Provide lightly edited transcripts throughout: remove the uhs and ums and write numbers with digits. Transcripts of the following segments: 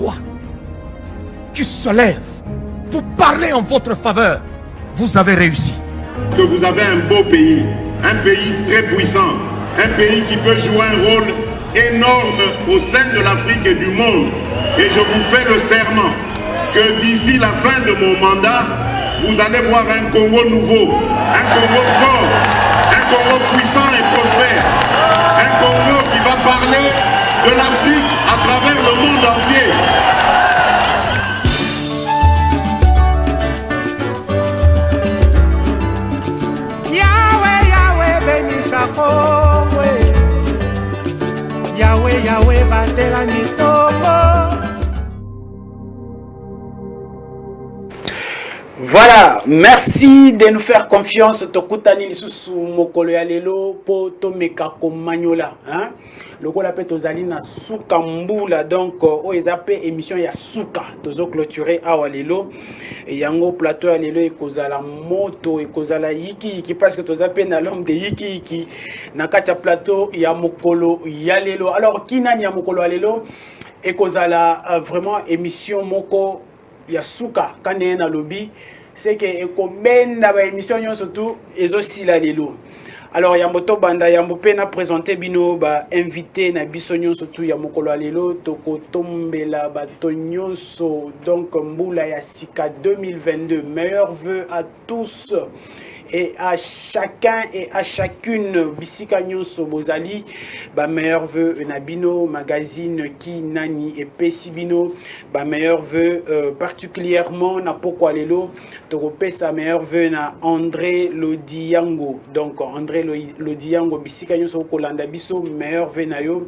voix qui se lève pour parler en votre faveur, vous avez réussi. Que vous avez un beau pays, un pays très puissant, un pays qui peut jouer un rôle énorme au sein de l'Afrique et du monde. Et je vous fais le serment que d'ici la fin de mon mandat, vous allez voir un Congo nouveau, un Congo fort, un Congo puissant et prospère, un Congo qui va parler de l'Afrique à travers le monde entier. Yahweh, Yahweh, batela mitombo. Voilà, merci de nous faire confiance. Tokutani lisusu mokolo ya lelo po tomeka komanyola, hein? Lokola pe tozali na suka mbula, donc o ezape émission ya suka tozo clôturer awa lelo yango plateau ya lelo ekozala moto ekozala yiki parce que tozape na l'homme de yiki na kati ya plateau ya mokolo ya lelo. Alors kinani ya mokolo ya lelo ekozala vraiment émission moko ya suka kane na lobby, c'est que ekobenda ba émission nyonso tout ezosila lelo. Alors yamboto banda yambope na présenter bino ba invité na biso nyonso tout ya mokolo lelo toko tombela bato nyonso, donc mbula ya sika 2022. Meilleurs vœux à tous et à chacun et à chacune bisika nyonso bozali ba meilleurs vœux na bino magazine ki nani et pesibino ba meilleurs vœux particulièrement na pokwa lelo tokopé sa meilleurs vœux na André Lodiyango. Donc André Lodiyango bisika nyonso kolanda biso meilleurs vœux na yo,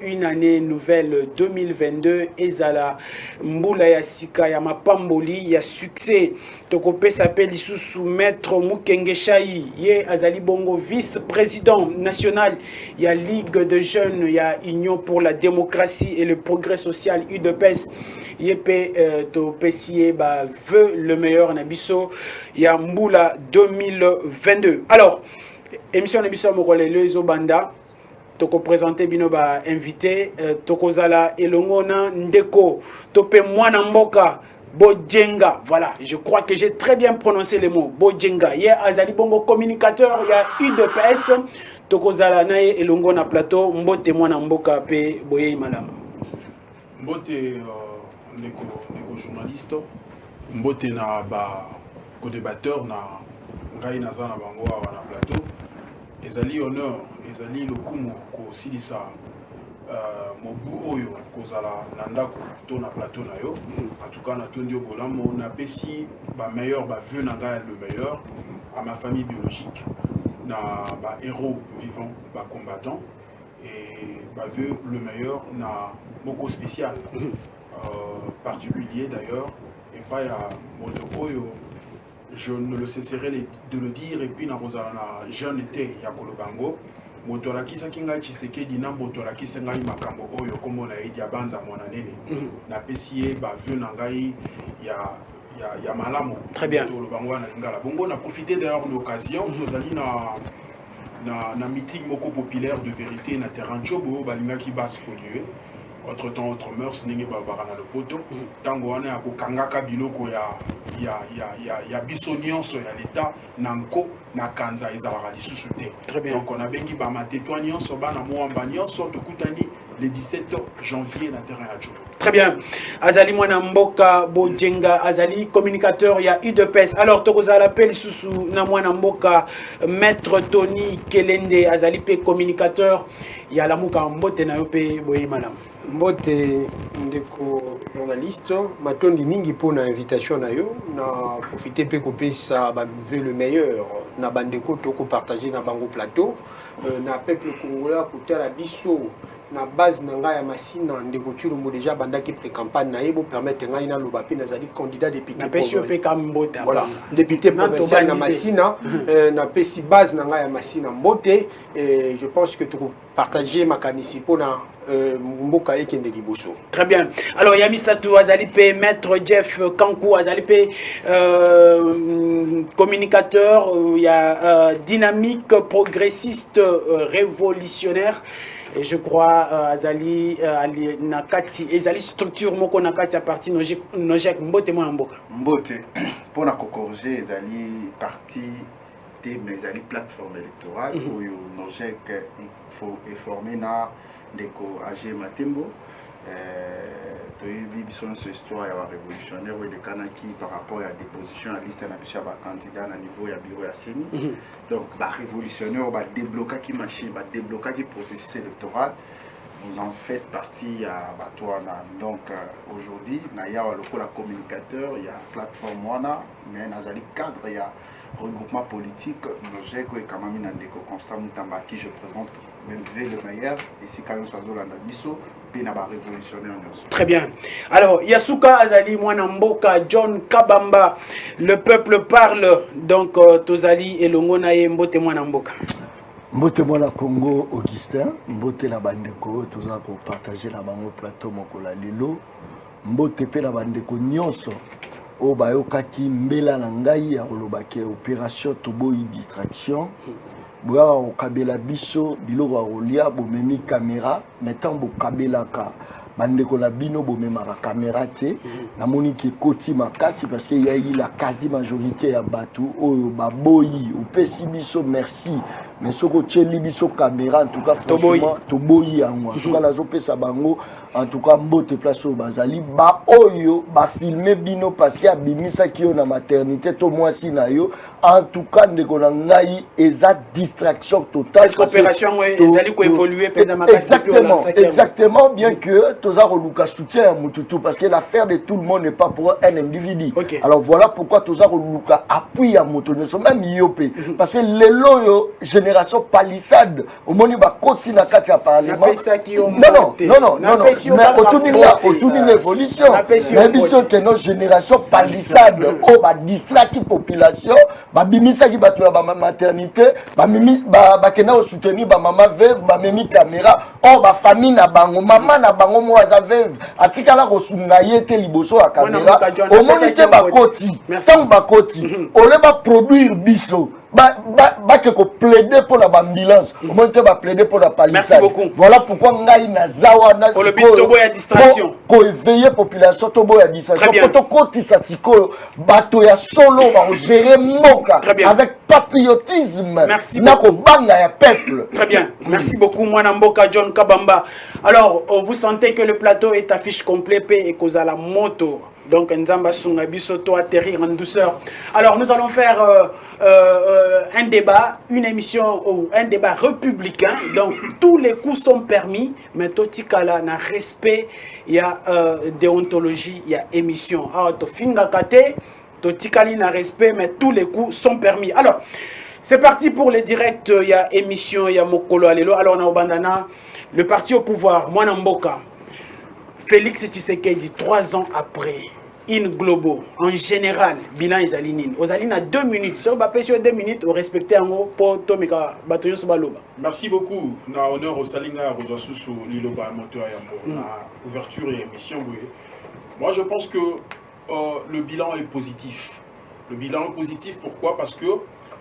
une année nouvelle 2022 ezala mbula ya sika ya mapamboli ya succès. Tokopé s'appelle lisusu Maître Mukenge Chai, ye azali bongo vice-président national ya Ligue de jeunes ya Union pour la démocratie et le progrès social UDPS. Yepe topesiye ba veut le meilleur na biso ya mbula 2022. Alors émission na biso mokolelo ezobanda toko présenter bino ba invité tokozala elongona ndeko tope mwana mboka Bodjenga. Voilà, je crois que j'ai très bien prononcé les mots. Bodjenga. Hier, Azali Bongo communicateur, il y a UDPS. Tokozala nae elongo na plateau. Mbote mwana mboka pe boye madame. Mbote neko journaliste. Mbote na ba co-débatteur na ngai naza na bango awa na plateau. Ezali honneur, ezali lokumu ko silisa mobu oyo kozala na ndako to na plateau na yo. En tout cas na tondi obolamo na pesi ba meilleur ba vœu na ngai le meilleur à ma famille biologique, na ba héros vivants, ba combattants, et ba vœu le meilleur na moko spécial particulier d'ailleurs et pas ya moto oyo je ne le cesserai de le dire. Et puis na kozala na jeune été ya kolobango moto la kisa kinga Tshisekedi na moto la kisa ngai makambo oyo kombo na Idi Abanza mwana nene na pesier ba vœu na ngai ya malamu. Très bien. To lo bango na ngala bongo na profiter d'ailleurs de l'occasion nous allons na meeting moko populaire de vérité na terrain Chobo balinga ki bas polluer autre temps autre mœurs ningi babara na lopoto tango wana ya kokangaka biloko ya biso nyonso ya l'état nanko na kanza ezalaka lisusu te. Très bien. Donc on a bengi ba matetwa nyonso bana moamba nyonso tokutani le 17 janvier na terrain ya Chobo. Très bien. Azali mwana mboka Bodjenga, azali communicateur ya UDPS. Alors tokozala appel susu na mwana mboka Maître Tony Kelende, azali pe communicateur ya lamuka mbote na yo pe boye madame. Mbote ndeko journaliste matondi mingi pour na invitation na yo na profiter pe kopesa ba veut le meilleur na bandeko toko partager na bango plateau na peuple congolais kotala biso na base na ngai ya masina ndeko Tshilombo déjà bandaki pré-campagne na yebo permettre ngai na loba pe nazali candidat député na pesi pe kambote voilà député provincial na masina na pesi base na ngai ya masina mbote et je pense que tu partager makanisi pona mboka ekende liboso. Très bien. Alors Yamisatu azali pe maître Jeff Kankou azali pe communicateur, il y a dynamique progressiste révolutionnaire et je crois azali nakati ezali structure moko nakati à partir nojek mbote mo mboka mbote pour na corriger ezali parti mais ezali plateforme électorale où nojek est formé na ndeko AG Matembo toyebi biso nyonso histoire ya barévolutionnaire oyo elekanaki par rapport à déposition ya liste na biso ya bacandidat na niveau ya bureau ya seni donc barévolutionnaire oyo badeblokaki machine badeblokaki processus électoral vous en faites partie ya bato wana donc aujourd'hui na yawa lokola communicateur ya plateforme wana mais nazali cadre ya regroupement politique nojek oyo ekamami na ndeko Constant Mutamba qui je présente même le meilleur ici quand même soiseau landa biso pe na ba révolutionnaire nyonso. Très bien. Alors Yasuka Azali mwana mboka John Kabamba, le peuple parle donc tozali elongo na ye mbote mwana mboka. Mbote mwana Congo Augustin, mbote na bandeko toza ko partager na bango plateau mokola lelo, mbote pe na bandeko nyonso o bayokaki mbela na ngai ya kolobaki opération toboyi distraction. Boya o kabela biso biloko rolia bomemi caméra metant bo kabela ka bandeko na bino bomema la caméra te na moni ki koti makasi parce qu'il y a eu la quasi majorité ya batu oyo baboyi ou pesi biso merci mais soko tcheli biso caméra en tout cas franchement toboyi yango en tout cas nazo pesa bango en tout cas mbote place au bazali ba oyo ba filmer bino parce qu'il abimisa ki yo na maternité to mwasi na yo en tout cas ndeko na ngai eza distraction totale parce que opération ezali ko évoluer pe na makasi exactement bien que toza roluka soutien à mututu parce que l'affaire de tout le monde n'est pas pour un individu. Okay. Alors voilà pourquoi toza roluka appui à mututu même yopé parce que les loyo génération palissade au moni ba koti na kati ya parlement. Non mais autour évolution mais biso que nos génération palissade o ba distract population ba bimisa ki batu ba maternité ba mimi ba kena soutenir ba maman veuve ba mimi caméra o ba famille na bango maman na bango moza veuve atikala ko sunga yete liboso ya caméra o moni te ba koti tant ba koti o le ba produire biso ba que plaider pour la ambulance au moins te va plaider pour la palissade. Merci beaucoup. Voilà pourquoi ngai na zawa na pour le but tobo ya distraction ko éveiller population tobo ya distraction pour to kotisa siko bato ya solo ba gérer moka avec patriotisme na ko banga ya peuple. Très bien. Merci beaucoup mwana mboka John Kabamba. Alors vous sentez que le plateau est affiche complet et cause à la moto. Donc Nzamba Sungabiso to atterrir en douceur. Alors nous allons faire un débat, une émission ou un débat républicain. Donc tous les coups sont permis, mais totikala na respect, il y a déontologie, il y a émission. Alors to finga kate, totikali na respect, mais tous les coups sont permis. Alors c'est parti pour les directs, il y a émission, il y a Mokolo Alelo. Alors on a Obandana, le parti au pouvoir, Mwana Mboka. Félix Tshisekedi, 3 ans après, in globo, en général, bilan is alinine. Aux alignes à 2 minutes. Si on va sur 2 minutes, on respecte en haut pour Tomika Batoyo Sobaloba. Merci beaucoup. Na honneur au Salinga Rojassou Liloba Moto Ayambo. Na ouverture et émission. Moi, je pense que le bilan est positif. Le bilan est positif, pourquoi? Parce que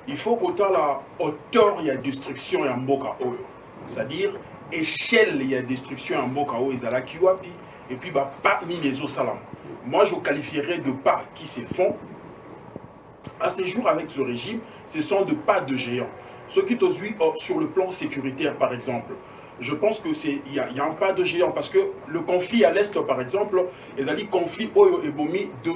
il faut qu'autant la hauteur, il y a destruction et en Mboka Oyo. C'est-à-dire, échelle, il y a destruction en Mboka Oyo, Ezala Kiwapi. Et puis, bah, parmi les eaux salam. Moi, je qualifierais de pas qui se font. À ces jours, avec ce régime, ce sont de pas de géants. Ce qui est sur le plan sécuritaire, par exemple, je pense que il y a un pas de géant. Parce que le conflit à l'Est, par exemple, les alliés conflit Oyo et Bomi, de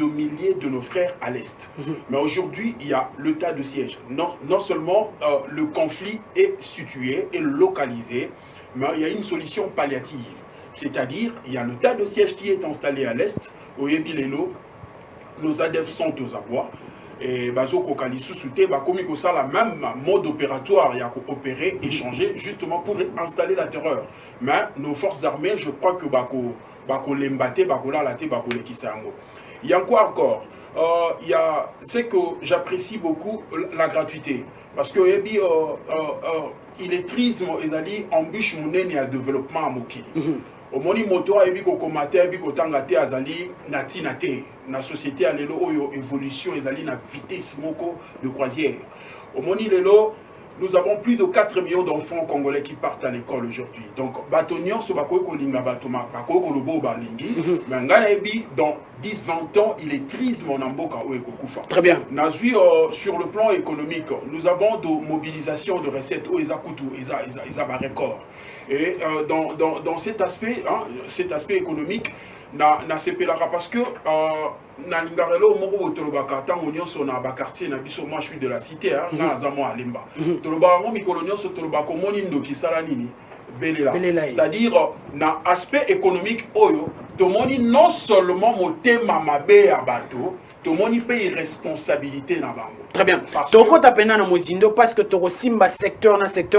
milliers de nos frères à l'Est. Mais aujourd'hui, il y a l'état de siège. Non seulement le conflit est situé et localisé, mais il y a une solution palliative. C'est-à-dire, il y a l'état de siège qui est installé à l'Est, au Yebilelo, nos ADF sont aux abois, et Bazo Kokali Sousouté, comme ça, la même mode opératoire, il y a opéré, échanger, justement pour installer la terreur. Mais nos forces armées, je crois que Bako Lembate, Bako Lalate, Bako Lekisango. Il y a quoi encore? C'est que j'apprécie beaucoup la gratuité. Parce que illettrisme, ils embûche mon et à développement à Mokili. Au moni moto a ebi ko komate ebi ko tangate azali nati nate na société alelo oyo évolution ezali na vitesse moko de croisière. Au moni lelo nous avons plus de 4 millions d'enfants congolais qui partent à l'école aujourd'hui. Donc, Batonion, ce Bakolinga Batoma, Bakolobo Balingi, mais dans 10-20 ans, il est triste, mon amboka Oekokoufa. Très bien. Nazui, sur le plan économique, nous avons de mobilisation de recettes au Ezakutu, Ezaba record. Et dans cet aspect économique, na sepelara parce que na lingarelo moko tolobaka tango nyonso na ba quartier na biso, moi je suis de la cité na azamo alemba tolobaka mo mikolo nyonso tolobaka moni ndoki sala nini belela, c'est-à-dire na aspect économique oyo tomoni non seulement motema mabe ya bato, tomoni pe irresponsabilité na bango. Très bien. Tokota pena na mozindo parce que toko simba secteur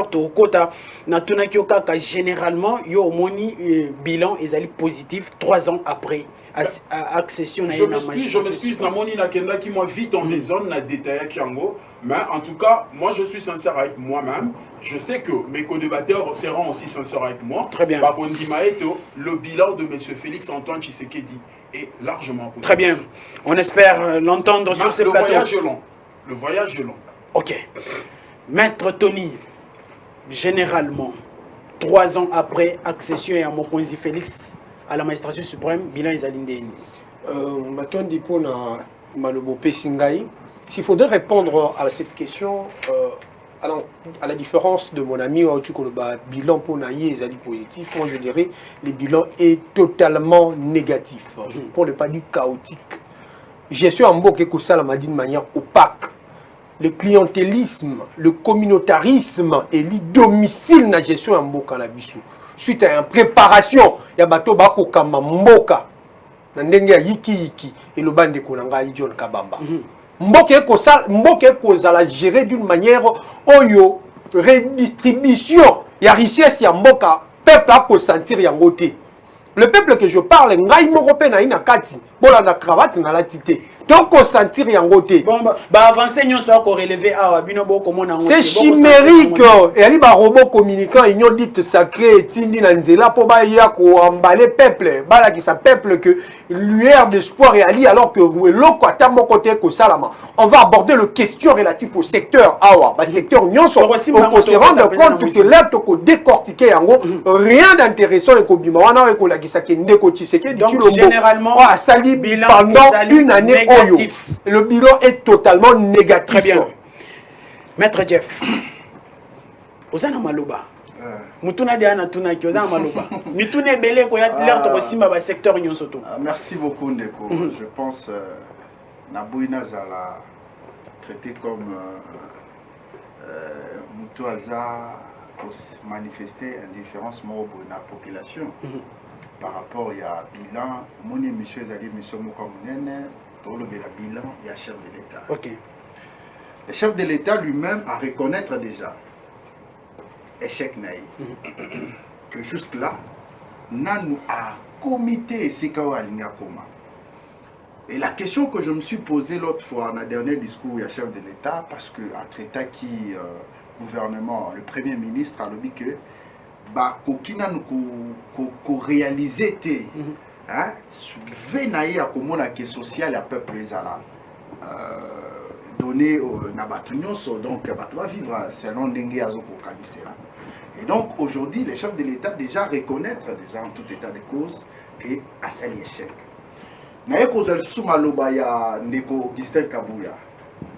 tokota na tunaki okaka généralement yo moni bilan ezali positif 3 ans après accession na je m'excuse na moni na kenda qui moi vite en raisonne na détail kiango, mais en tout cas moi je suis sincère avec moi-même. Je sais que mes co-débatteurs seront aussi sincères avec moi. Très bien. Le bilan de M. Félix Antoine Tshisekedi est largement positif. Très bien. On espère l'entendre sur ce plateau. Le voyage est long. Ok. Maître Tony, généralement, 3 ans après accession à Mokonzi Félix à la magistrature suprême, bilan est alindéni. Maintenant, pour Malobo Pessingaï, s'il faudrait répondre à cette question, à la différence de mon ami, le bilan pour Naïe est positif, moi je dirais le bilan est totalement négatif, pour ne pas dire chaotique. Gestion en Mboka Koussala m'a dit de manière opaque. Le clientélisme, le communautarisme et le domicile na gestion en Mboka na biso. Suite à une préparation, il y a bateau bako kama Mboka. Nandenge ya yiki et le bande konanga John Kabamba. Mboka kozala gérer d'une manière oyo redistribution ya richesse ya Mboka peuple a ko sentir yango te. Le peuple que je parle, ngai moko pe na ina kati, bola na cravate na la tité. Donc on sentir yango te. Bon bah avancer nyon soit ko relever a bino boko mona ngo. C'est chimérique. Et ali ba robot communicant union dite sacré tindi na nzela po ba ya ko emballer peuple, bala ki sa peuple que lueur d'espoir et ali alors que loko ata moko te ko salama. On va aborder le question relatif au secteur awa, ba secteur nyonso on se rendre compte que là to ko décortiquer yango rien d'intéressant et ko bima wana ko la ki ndeko Tshisekedi donc généralement sali pendant une année négatif. Le bilan est totalement négatif. Très bien. Maître Jeff, Ozana Maloba. Mutuna diana tuna ki Ozana Maloba. Mitune belé ko ya l'air to simba ba secteur nyonsoto. Merci beaucoup Ndeko. Je pense Naboina Zala traité comme Mutuaza pour manifester indifférence de la population par rapport à bilan. Mon monsieur Zali, monsieur Moukamounene, dans le bilan, il y a chef de l'État. Ok. Le chef de l'État lui-même à reconnaître déjà échec naïf. Que jusque-là, nous a comité et Sikawa Lingakoma. Et la question que je me suis posée l'autre fois dans le dernier discours, il y a chef de l'État, parce que à traiter qui gouvernement, le Premier ministre a dit que bah kokina nous réaliser te hein venaïa comme on a que social à peuple ezala donné na batunyoso donc va vivre selon ndenge azo kokanisa. Et donc aujourd'hui les chefs de l'État déjà reconnaître déjà en tout état de cause que à cet échec na ekozala suma loba ya ndeko Augustin Kabuya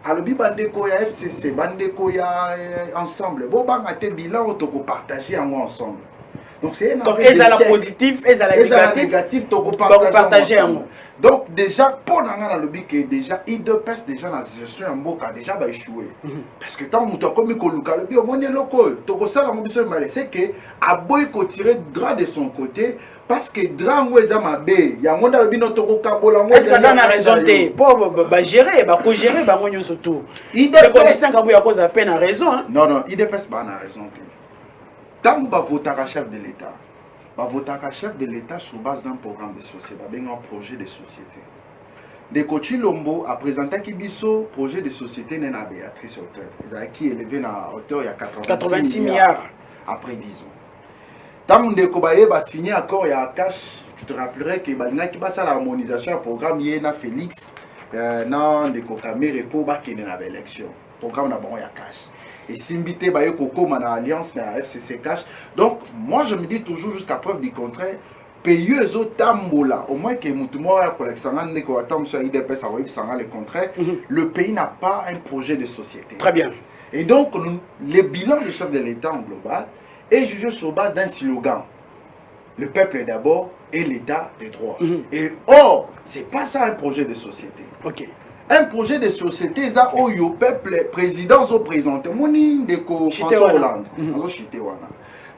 alobi bandeko ya FCC bandeko ya ensemble bo banga te bilan otoko partager ensemble. Donc c'est un ezala positif ezala négatif toko partager ensemble. Donc déjà pour nanga alobi que déjà IDPS déjà na gestion ya mboka déjà ba échouer parce que tant muto comme ko luka lobi o moni loko toko sala mo biso malé c'est que aboy ko tirer droit de son côté parce que drango eza mabe ya ngonda lobi no toko kabola ngo est-ce que ça na raison te pour ba gérer ba ko gérer ba ngonyo surtout le commissaire Kabuya cause à peine a raison hein? Non IDPS ba na raison te tant va voter à chef de l'État va voter à chef de l'État sur base d'un programme de société un projet de société de Kochi Lombo a présenté Kibiso projet de société nena Béatrice Hauteur qui est élevé à hauteur il y a 86 milliards après 10 ans. Tant que Kobaye va signer accord il y a cash, tu te rappellerais que Balina qui passe à l'harmonisation du programme Yéna Félix non de Kokamere pour qu'il y ait une élection. Programme n'a bon il y a cash. et Simbité Bayo Koko Mana Alliance na FCC Cash. Donc moi je me dis toujours jusqu'à preuve du contraire, pays eux tambola, au moins que Moutumoa collection ndeko atam sur IDPS a le contraire, le pays n'a pas un projet de société. Très bien. Et donc le bilan du chef de l'État en global est jugé sur base d'un slogan. Le peuple est d'abord et l'État des droits. Et or, c'est pas ça un projet de société. Ok. Un projet de société, ça où le peuple, président, au présenté, moni de François Hollande,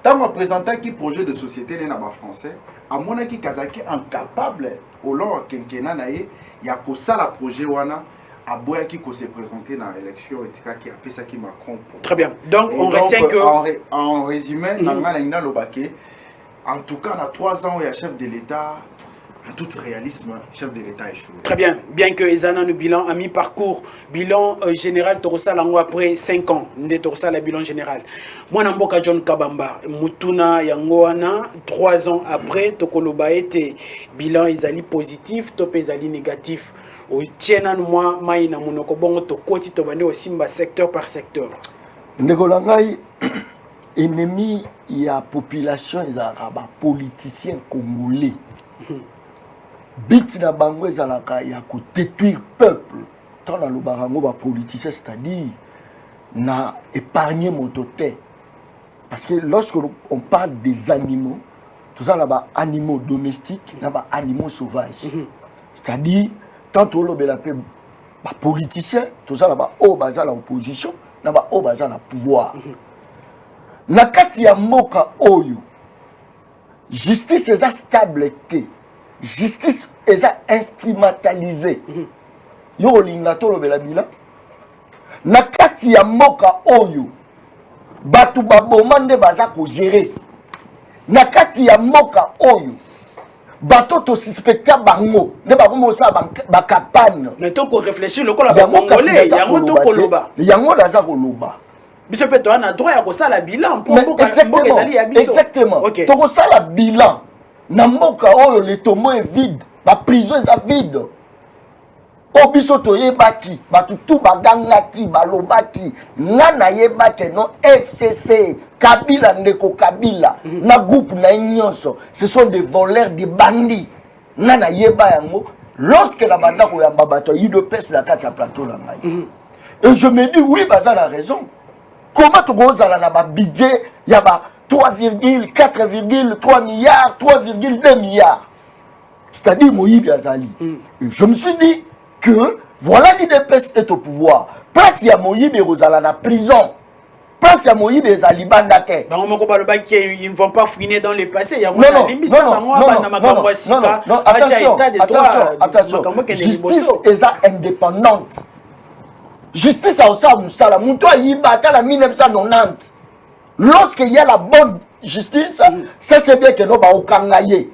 tant que présentant qui projet de société n'est pas français, à mon avis, Kazaki incapable, au long quinquennat naïe, il y a que ça le projet wana. À Boya qui s'est présenté dans l'élection et qui a fait ça qui Macron. Très bien. Donc on retient que en résumé, en tout cas, dans 3 ans, il y a chef de l'État. En tout réalisme, chef de l'État échoue. Très bien. Bien que Ezana nous bilan à mi-parcours, bilan général Torosa Lango après 5 ans, de Torosa la bilan général. Moi Namboka John Kabamba, Mutuna Yangoana, 3 ans après, Tokoloba était bilan Ezali positif, Top Ezali négatif. Au tiena moi maïna monoko bongo to koti to bande au simba secteur par secteur. Ndekolangai ennemi il y a population ils araba politiciens congolais. Bit na bango ezalaka ya ko détruire peuple. Tant na lobarango ba politicien c'est-à-dire na épargner mototé. Parce que lorsque on parle des animaux, tout ça là-bas animaux domestiques, là-bas animaux sauvages. C'est-à-dire tant que l'on a fait les politiciens, tout ça là-bas, au bazar l'opposition, là-bas, au bazar le pouvoir. Nakati ya moka oyo, justice est stable, justice est instrumentalisée. Yo lingato lo bela bila. Nakati ya moka oyo, batu babomande bazar ko gérer. Nakati ya moka oyo. Bato to suspecta bango ne ba komo sa ba kapane mais to ko réfléchir le kola ba congolais yango to koloba yango la za koloba biso pe to na droit ya ko sala bilan pour mboka ezali ya biso exactement okay. To ko sala bilan na mboka oyo le tombeau est vide ba prison est vide o biso to yebaki batu tu bagangaki balobaki ngana yebaki no FCC Kabila ndeko Kabila na groupe na nyonso ce sont des voleurs des bandits ngana yeba yango lorsque la banda ko yamba bato IDPS la kati ya plateau la ngai et je me dis oui baza la raison comment to gozala na ba budget ya ba 3,4,3 milliards 3,2 milliards c'est-à-dire Moïbi Azali je me suis dit que voilà l'IDPS est au pouvoir. Place ya Moïbe Rosala na prison. Place ya Moïbe Ezali bandake. Bah on m'a dit qu'ils ne vont pas fouiner dans le passé. Il y a non, attention. Justice est indépendante. Justice a aussi Moussala. Mouto a yibata la 1990. Lorsqu'il y a la bonne justice, c'est bien que nous va au kangaye.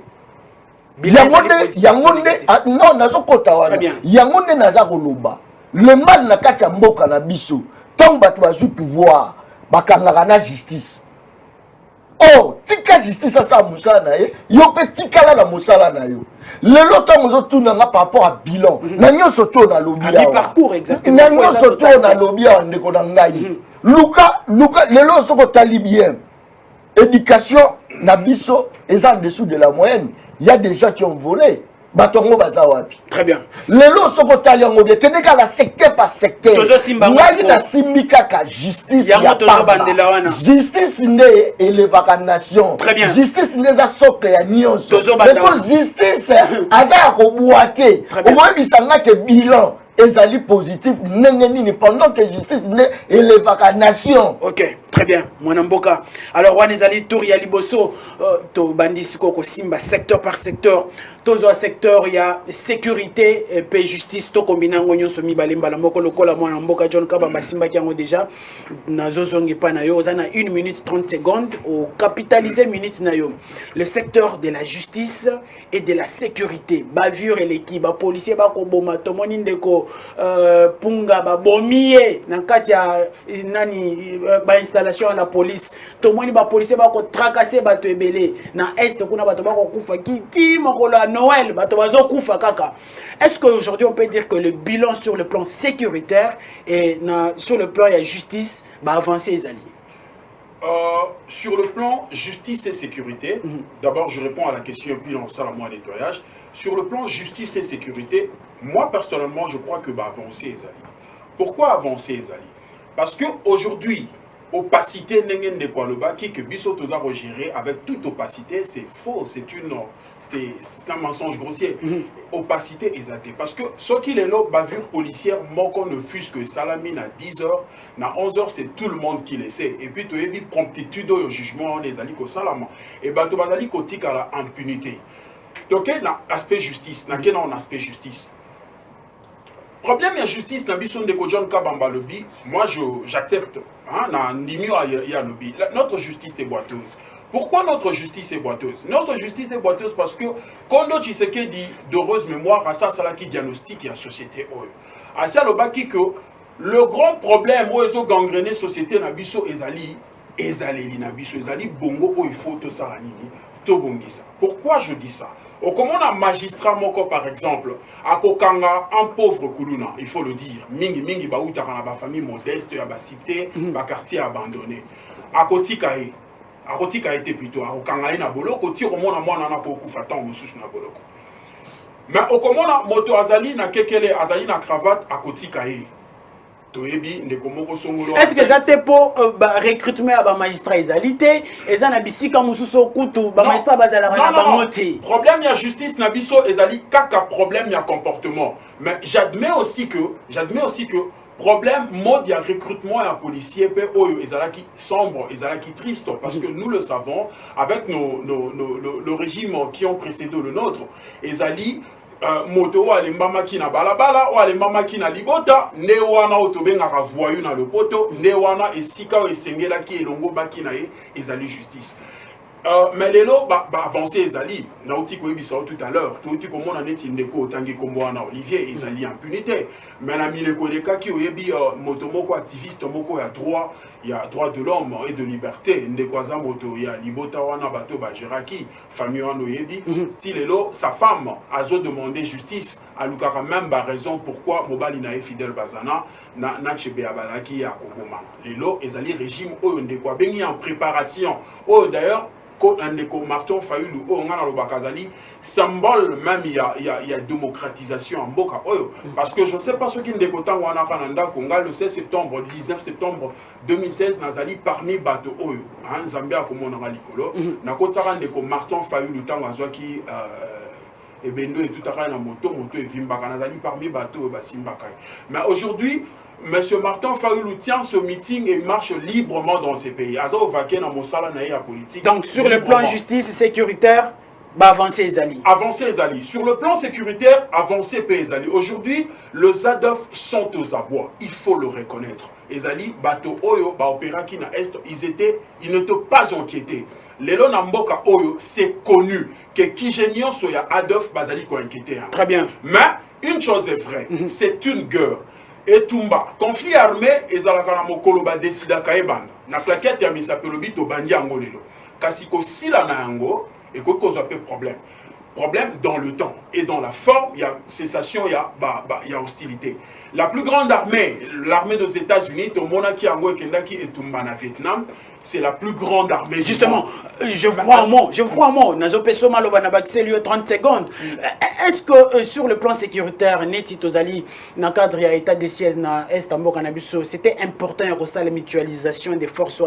Yangonde non nazo kota wana yangonde naza koloba le mal na kati ya mboka na biso tant bato bazui pouvoir bakangaka na justice oh tika justice asa musala na ye yo pe tikala na musala na yo lelo to mozo tuna nga par rapport à bilan na nyonso to na lobby ya parcours exactement na nyonso to na lobby ya ndeko na ngai luka lelo soko tali bien éducation na biso est en dessous de la moyenne. Il y a des gens qui ont volé. Batongo bazawapi. Très bien. Lelo soko taliango bien. Tenez qu'à la secteur par secteur. Ngai na simika ka justice ya pamba. Justice n'est élevaka nation. Très bien. Justice n'est za socle ya nyonso. Parce que justice aza ko boité. Au moins bisanga ke bilan ezali positif nengeni pendant que justice n'est élevaka nation. OK. Très bien, Mwanamboka. Alors, Wanezali Tour ya Liboso, to bandisiko ko simba secteur par secteur. Tozo secteur, il y a sécurité et justice. To combina ngonyo somi balimba la moko lokola Mwanamboka John Kabamba simba ki yango déjà nazo zongi pa na yo zana 1 minute 30 secondes au capitaliser minute na yo. Le secteur de la justice et de la sécurité. Bavure et l'équipe, ba policier ba ko boma to moni ndeko punga ba bomie na kati ya nani ba installation la police to moni ba police ba ko tracasser bato ebele na est kuna bato ba ko kufa kiti mokolo Noël bato bazo kufa kaka. Est-ce qu'aujourd'hui on peut dire que le bilan sur le plan sécuritaire et sur le plan de la justice va avancer les alliés? Sur le plan justice et sécurité, d'abord je réponds à la question et puis on sort à moi nettoyage. Sur le plan justice et sécurité, moi personnellement je crois que va avancer les alliés. Pourquoi avancer les alliés? Parce qu'aujourd'hui, opacité n'engen de quoi le bas qui que biso toza regéré avec toute opacité, c'est faux, c'est un mensonge grossier. Opacité exacte. Parce que ce qu'il est là, bavure policière, moi qu'on ne fût que Salamine à 10h, à 11h, c'est tout le monde qui le sait. Et puis tu as une promptitude au jugement des alliés au Salama. Et bah tu vas aller côté à la impunité. Donc il y a aspect justice, il y a un aspect justice. Problème de justice, moi j'accepte. Notre justice est boiteuse. Pourquoi notre justice est boiteuse? Notre justice est boiteuse parce que quand notre Tshisekedi dit d'heureuse mémoire, à ça, c'est là qui diagnostique la société. À ça, le grand problème où ils ont gangréné la société, ezali bongo il faut tout ça. Pourquoi je dis ça? Comme on a magistrat moko par exemple, à Kokanga, un pauvre Kuluna, il faut le dire, mingi baouta dans la famille modeste, à la cité, à quartier abandonné. À Kotikae, à Kotikae était plutôt, à Kokanga na boloko, tire au monde à moi na beaucoup fatan ou sous na boloko. Mais au komona moto azali na kekele azali na cravate à Kotikae. Est-ce que ça c'est pour recrutement à magistrat ezalité et ça na bisika mususu kutu ba magistrat bazala na bangote? Problème ya justice na biso ezali kaka problème ya comportement. Mais j'admets aussi que problème mode ya recrutement ya policier pe oyo ezalaki sombre, ezalaki triste parce que nous le savons avec le régime qui ont précédé le nôtre, ezali moto ale mbama ki na balabala o ale mbama ki na libota ne wana otobenga voyou na lopoto ne wana esika o esengela ki elongo baki na ye ezali justice. Mais lelo avancer ezali na outi ko yebisa tout à l'heure to outi ko mona neti ndeko otangi kombo wana Olivier ezali impunité mais na mileko leka ki oyebi moto moko activiste moko ya droit de l'homme et de liberté ndeko za moto ya libota wana bato ba Jeraki famille wana oyebi ti lelo sa femme azo demander justice alukaka même ba raison pourquoi mobali na fidèle bazana na chebe abalaki ya koboma lelo ezali régime oyo ndeko bengi en préparation oyo d'ailleurs Ndeko Martin Fayulu on a le symbole même il y a démocratisation en Boka Oyo parce que je ne sais pas ce qui ndeko tango wana kananda konga le 16 septembre 19 septembre 2016 nazali parmi bato Oyo Zambia komona likolo na kotaka ndeko Martin Fayulu tango azwaki et bendo et tout à na moto et vimbaka nazali parmi bato basimbaka. Mais aujourd'hui Monsieur Martin Fayulu tient ce meeting et marche librement dans ces pays. Donc sur le plan justice sécuritaire, avancer les alliés. Avancer les alliés. Sur le plan sécuritaire, avancer les alliés. Aujourd'hui, les ZADF sont aux abois. Il faut le reconnaître. Les alliés, bateau Oyo, opéra qui na Est, ils n'étaient pas inquiétés. Lelo Namboka Oyo, c'est connu que Kijenion soya Adolf Bazali ko inquiété. Très bien. Mais une chose est vraie, c'est une guerre. Et Tumba, conflit armé, et Zalakana Mokolo ba décida kaebanda. Na plaquette ya misapelobi to bandi angolelo. Kasiko sila na yango, et ko cause un peu problème. Problème dans le temps et dans la forme, il y a cessation, il y a hostilité. La plus grande armée, l'armée des États-Unis, Tomonaki Ango et Kendaki et Tumbana Vietnam, c'est la plus grande armée. Justement, je vous prends un mot. Nazo Peso Malobana c'est lui 30 secondes. Est-ce que sur le plan sécuritaire, Neti Tozali, dans le cadre de l'état de siège na Estambo Canabiso, c'était important de la mutualisation des forces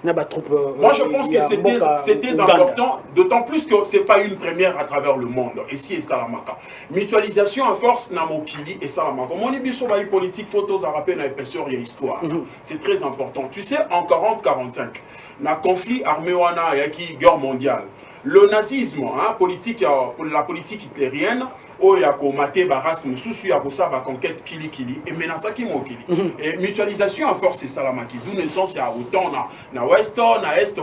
na ba troupe. Moi je pense que c'était important, d'autant plus que c'est pas une première à travers le monde. Ici et Salamaka. Mutualisation en force na Mokili et Salamaka. Mon ibiso ba politique photos à rappeler na épaisseur et histoire. C'est très important. Tu sais en 40-45 na conflit armé wana yaki guerre mondiale. le nazisme, hein, politique, la politique hitlérienne, il y a combattu Barasme, sous la conquête Kili, et Menasaki Mokili. Et mutualisation à force, c'est ça la maquille. D'où naissance, il y a autant na Ouest, na Est,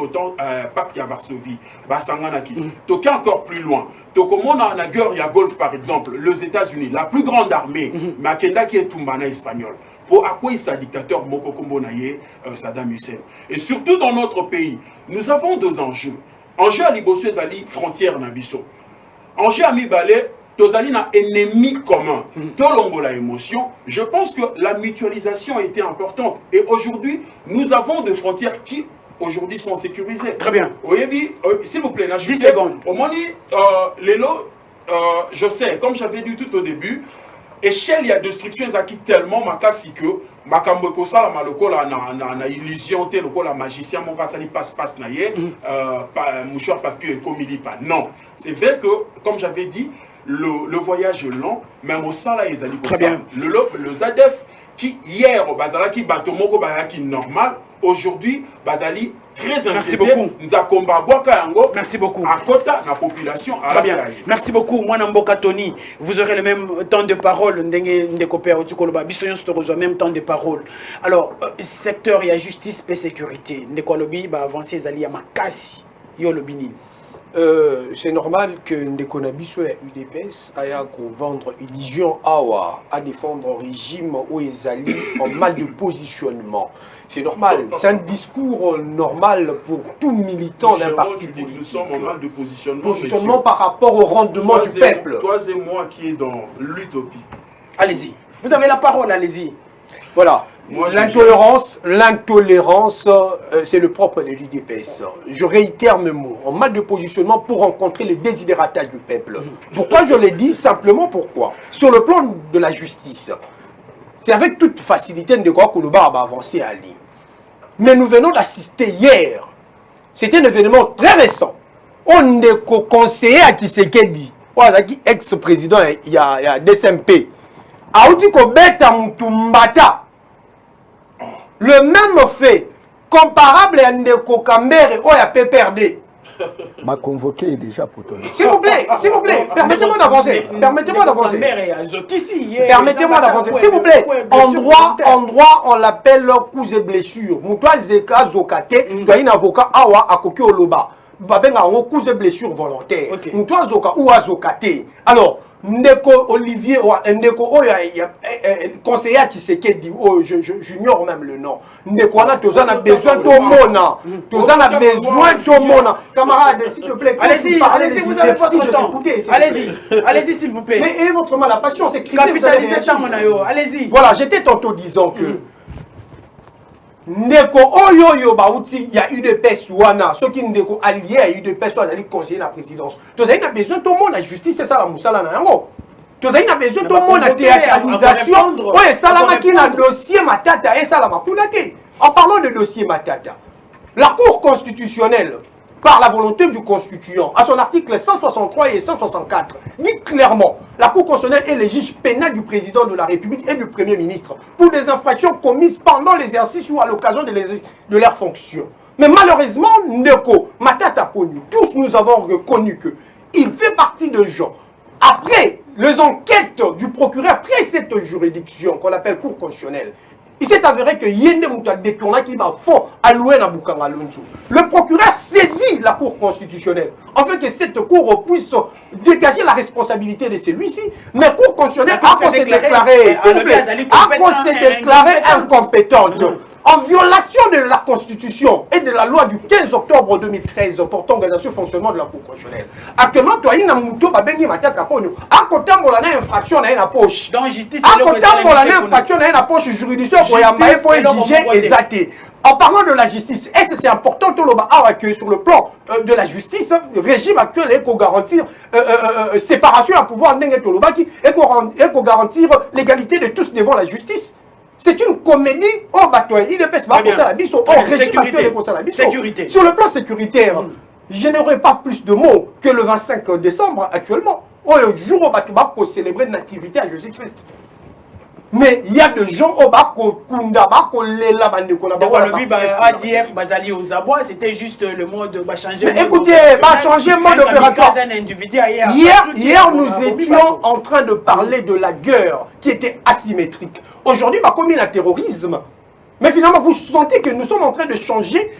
autant pacte à Varsovie, Basanganaki. Toqué encore plus loin. Tokomo na guerre, il y a Golfe par exemple, les États-Unis, la plus grande armée, Makenda qui est Tumbana espagnol. Pour à quoi il s'est dictateur Moko Kombonaye, Saddam Hussein. Et surtout dans notre pays, nous avons deux enjeux. Enjeu à Libosso et Zali, frontière Nabiso. Enjeu à Mibale, Tozali n'a ennemi commun. Tolongo la émotion. Je pense que la mutualisation a été importante. Et aujourd'hui, nous avons des frontières qui aujourd'hui sont sécurisées. Très bien. Oyebi, s'il vous plaît, 10 secondes. Au Moni, Lélo, je sais, comme j'avais dit tout au début, échelle, il y a destruction qui tellement makasi que makambo kosala malokola na illusion te lokola magicien mon kasali passe na ye mouchoir papier comme il dit pas. Non, c'est vrai que comme j'avais dit le voyage long même au sala ezali comme ça. Le ZADF qui hier au bazala qui bateau moko bazaki normal aujourd'hui bazali très inquiété. Merci beaucoup. Merci beaucoup. À Kota, la population. Très bien. Merci beaucoup. Moi, Namboka Tony, vous aurez le même temps de parole. Même temps de parole. Alors, secteur, il y a justice et sécurité. Ndekolobi va avancer Zali Makasi. Yolobini. C'est normal que Ndekonabiso et UDPS aient vendre illusion à défendre un régime où ils allaient en mal de positionnement. C'est normal, c'est un discours normal pour tout militant d'un parti politique. Nous sommes en mal de positionnement. Positionnement par rapport au rendement du peuple. Toi et moi qui est dans l'utopie. Allez-y, vous avez la parole, allez-y. Voilà. L'intolérance, c'est le propre de l'UDPS. Je réitère mes mots, en mal de positionnement pour rencontrer les désidératas du peuple. Pourquoi je l'ai dit? Simplement pourquoi? Sur le plan de la justice, c'est avec toute facilité de quoi Koulouba va avancer à l'île. Mais nous venons d'assister hier, c'était un événement très récent. On est conseiller à Tshisekedi, ex-président, il y a DSMP, a dit que Beta Moutumbata. Le même fait, comparable à Ndeko Kambere ou à PPRD. M'a convoqué déjà pour toi. S'il vous plaît, permettez-moi d'avancer. Permettez-moi d'avancer. Permettez-moi d'avancer. S'il vous plaît, en droit, on l'appelle coups et blessures. Moutoua Zeka Zokate, tu as un avocat Awa Akoki Oloba. Babenga en coups de blessures volontaires. Moutoua Zoka ou Azokate. Alors, Ndeko Olivier, Ndeko conseiller à Tshisekedi, j'ignore même le nom. Ndeko on a besoin de mona. Tozana besoin de mona. Camarade, s'il te plaît. Allez-y, vous avez votre temps. Allez-y, s'il vous plaît. Mais ayez votre mal, la passion, c'est capitaliser ta monayo. Allez-y. Voilà, j'étais tantôt disant que Ndeko Oyoyo Baouti, il y a eu des Pessoana, ceux qui Ndeko alliés à eu des Pessoana, d'aller conseiller la présidence. Tu as besoin de tout le monde, la justice, c'est ça la moussala. Tu as besoin de tout le monde, la théâtralisation. Oui, ça la qui a dossier Matata et ça la makunate. En parlant de dossier Matata, la Cour constitutionnelle, par la volonté du constituant, à son article 163 et 164, dit clairement la Cour constitutionnelle est le juge pénal du président de la République et du Premier ministre pour des infractions commises pendant l'exercice ou à l'occasion de leur fonction. Mais malheureusement, Ndeko, Matata Ponu, tous nous avons reconnu qu'il fait partie de gens. Après les enquêtes du procureur, après cette juridiction qu'on appelle Cour constitutionnelle, il s'est avéré que Yende Mouta détourna qui va fond alloué na Bukanga Lunsu. Le procureur saisit la Cour constitutionnelle afin que cette Cour puisse dégager la responsabilité de celui-ci. Mais la Cour constitutionnelle a déclaré incompétente. En violation de la Constitution et de la loi du 15 octobre 2013 portant organisation et fonctionnement de la Cour constitutionnelle. Actuellement, tu as une mouto babengi mataka ponyo. À côté de la infraction dans la poche. Dans justice, à côté de la infraction dans la poche juridiction pour yambaye pour exiger exacté. En parlant de la justice, est-ce que c'est important que sur le plan de la justice, le régime actuel est qu'on garantir séparation à pouvoir et qu'on garantir l'égalité de tous devant la justice? C'est une comédie au bateau. Il ne peut pas la biso. Au régime actuel de sécurité. Sur le plan sécuritaire, je n'aurai pas plus de mots que le 25 décembre actuellement. Au jour où on va célébrer une activité à Jésus-Christ. Mais il y a des gens au Bako Kunda, Bako Lela, Bandeko, la ADF, Bazali aux abois, c'était juste le mode va changer. Mais écoutez, va changer le mode opératoire. Hier, nous étions en train de parler de la guerre qui était asymétrique. Aujourd'hui, bah, comme il y a le terrorisme. Mais finalement, vous sentez que nous sommes en train de changer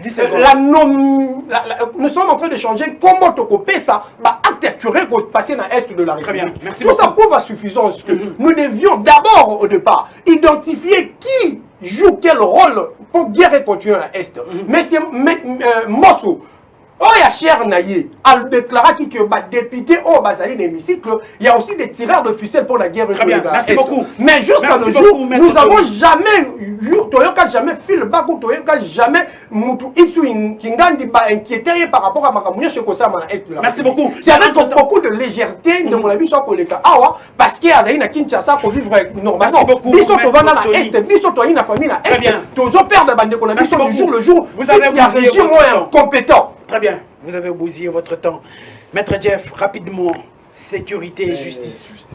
nous sommes en train de changer comment tu ça va acterturer qu'on passer dans l'Est de la République. Très bien. Merci Tout beaucoup. ça prouve à suffisance que nous devions d'abord, au départ, identifier qui joue quel rôle pour guerre continuer à l'Est. Mais c'est Moscou. Oh, il y a cher Naye, elle déclara qu'il y a des députés au Bazali l'hémicycle, il y a aussi des tireurs de ficelle pour la guerre. Très bien, merci beaucoup. Mais jusqu'à nos jours, nous n'avons jamais eu, Toyoka jamais fait le bac, Toyoka jamais Moutou Itsu Kingandi ba inquiété par rapport à Makamouya, ce que ça m'a est. Merci beaucoup. C'est avec beaucoup de légèreté de mon avis, soit pour les cas. Ah, parce qu'il y a une Kinshasa pour vivre normalement. Merci beaucoup. Biso Tova dans la Est, Biso Toyi na famille na Est. Tous pères de bande qu'on a Biso du jour le jour. Vous avez un régime moins compétent. Très bien, vous avez bousillé votre temps. Maître Jeff, rapidement, sécurité et justice.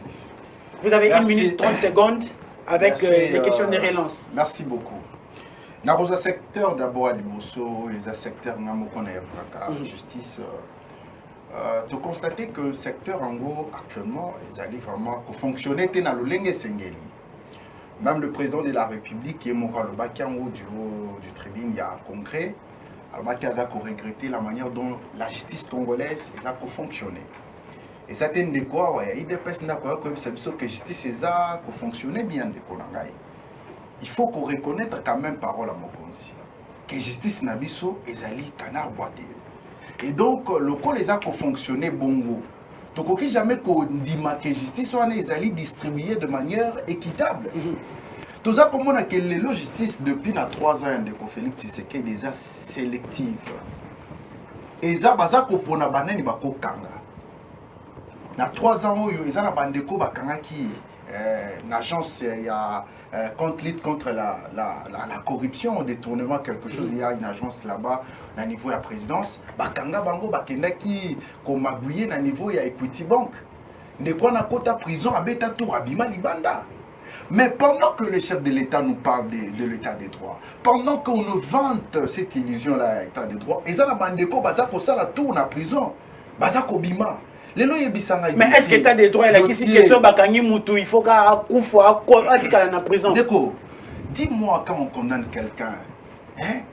Vous avez 1 minute 30 secondes avec les questions de relance. Merci beaucoup. Dans le secteur d'abord à Liboso, les secteurs de justice, tu constates que le secteur en gros actuellement, ils arrivent vraiment à fonctionner dans le Lengue Sengeli. Même le président de la République qui est mon Baki en haut du tribune, il y a un congrès. Alors, il a regretté la manière dont la justice congolaise a fonctionné. Et ça tient de quoi il y a des personnes qui disent que la justice a fonctionné bien. Il faut qu'on reconnaisse quand même parole à Mokonzi. Que la justice n'a pas été canard boité. Et donc, le coup les a fonctionné bongo. Donc, il ne faut jamais qu'on dise que la justice soit distribuée de manière équitable. Tout ça, comme on a que la justice depuis 3 ans de Félix Tshisekedi déjà sélective. Et ça, baza ko pona banani bako kanga. Na 3 ans oyo, ils ont bandeko bakanga qui l'agence contre lutte contre la corruption, au détournement, quelque chose. Il y a une agence là-bas, au niveau de la présidence. Bakanga bango bakenda qui komagouye na niveau ya Equity Bank. Ne quoi na kota prison abeta tour abima libanda. Mais pendant que le chef de l'État nous parle de l'État des droits, pendant qu'on nous vante cette illusion-là, l'État des droits, et ça, la bandeko, bazako, ça, la tourne en prison, bazako bima. Mais est-ce que l'État des droits, il y a une question, il faut qu'il soit en prison. Dis-moi quand on condamne quelqu'un,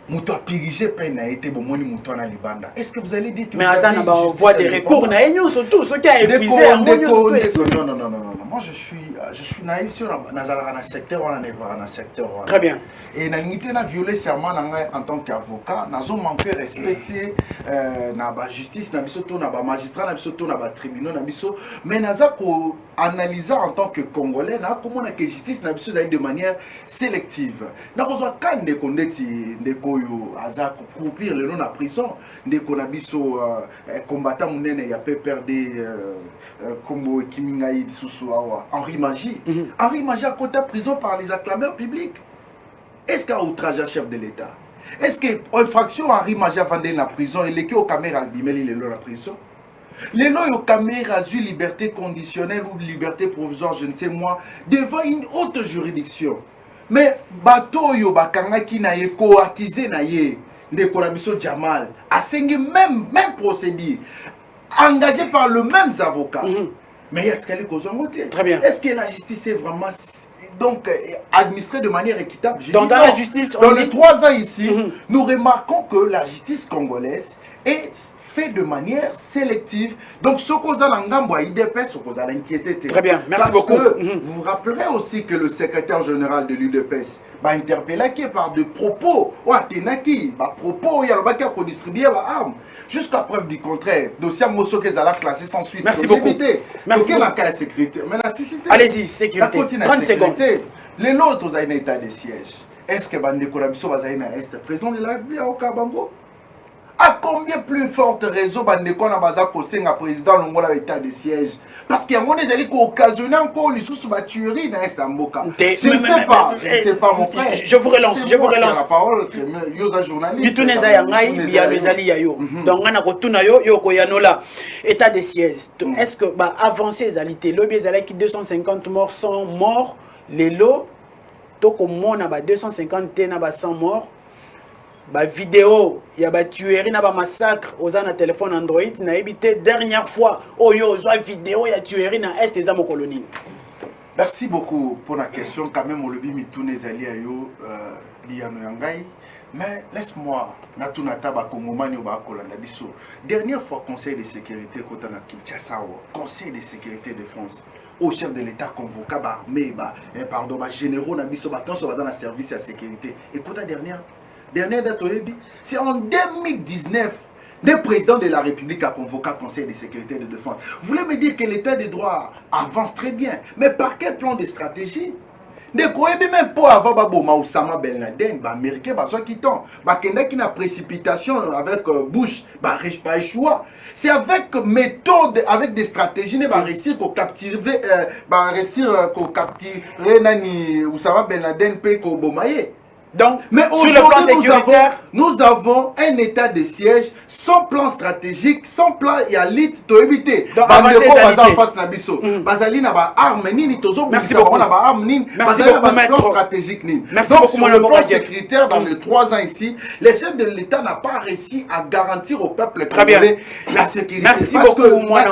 Mouto a pirigé peine a été bon moni mouto na libanda. Est-ce que vous allez dire que mais Azan a voix des recours na union surtout ceux qui a épuisé non. Moi je suis naïf sur na secteur on a un secteur. Très bien. Et na limité na violer serment en tant qu'avocat, na zo manquer respecter na ba justice na biso to na ba magistrat na biso to na ba tribunal na biso mais na za ko analyser en tant que congolais na comment na que justice na biso de manière sélective. Na ko zo kande kondeti ndeko yo aza couper le nom na prison ndeko na biso combattant munene ya PPRD Kombo Kimingai Susu awa Henri Magie Henri Magie a côté prison par les acclameurs publics. Est-ce qu'il y a outrage à chef de l'État? Est-ce que infraction Henri Magie a vendu la prison et les qui au caméra albimel il est là la prison? Les lois aux caméras eu liberté conditionnelle ou liberté provisoire je ne sais moi devant une haute juridiction. Mais bateau yo bakanga ki na ye ko accusé na ye ndeko na biso Jamal a sengi même procédure engagé par le même avocat. Mais il y a tkali ko zongote. Très bien. Est-ce que la justice est vraiment donc administrée de manière équitable? Dans la justice dans les 3 ans ici, nous remarquons que la justice congolaise est fait de manière sélective. Donc, ce qu'on a en Gambo, IDPS, ce qu'on a inquiété. Très bien, merci beaucoup. Vous vous rappellerez aussi que le secrétaire général de l'UDPS va interpeller qui par de propos, ou Atenaki, propos, il y a le bac qui a distribué l'arme. Jusqu'à preuve du contraire, dossier Mosso qui est classé sans suite. Merci beaucoup. Merci beaucoup. La sécurité. Allez-y, sécurité. 30 secondes. Les lots ont un état de siège. Est-ce que Bandeko Rabiso va être un président de la République au Kabango? À combien plus forte raison Bandeko na baza kosenga président longola état de siège? Parce qu'il y a un des qui occasionné encore les sous ma tuerie dans Estamboka. Je ne sais pas mon frère. Je vous relance. La parole c'est yoza journaliste. Bituneza yangai biya lezali yayo. Donc ngana kotuna yo yoko yanola état de siège. Est-ce que avancer ezalité lobi ezali qui 250 morts sont morts les lots toko mona ba 250 na ba 100 morts. Ba vidéo ya ba tuerie na ba massacre aux na téléphone Android na évité dernière fois oyo zo vidéo ya tuerie na est des amo colonie. Merci beaucoup pour la question. Quand même, on le dit, Mitoune Zali Ayo, Liano Yangai. Mais laisse-moi, Natunata Bakomomani Bakolanda Bisso. Dernière fois, Conseil de sécurité, Kotana Kinshasa, Conseil de sécurité de France, au chef de l'État convoqué, armée, pardon, généraux, Nabiso, dans le service de sécurité. Et quoi la dernière date, c'est en 2019. Le président de la République a convoqué le Conseil de sécurité et de défense. Vous voulez me dire que l'État de droit avance très bien, mais par quel plan de stratégie? Ne croyez même pas avoir Oussama Ben Laden, les Américains, qui ont une précipitation avec Bush, échoua. C'est avec méthode, avec des stratégies, ne réussir à capturer Oussama Ben Laden et Bomaye. Donc, mais sur le plan sécuritaire, nous avons un état de siège sans plan stratégique, sans plan élite pour éviter. Merci beaucoup, stratégique. Donc, sur le plan sécuritaire, dans les 3 ans ici, les chefs de l'État n'ont pas réussi à garantir au peuple congolais la sécurité. Merci beaucoup, moi,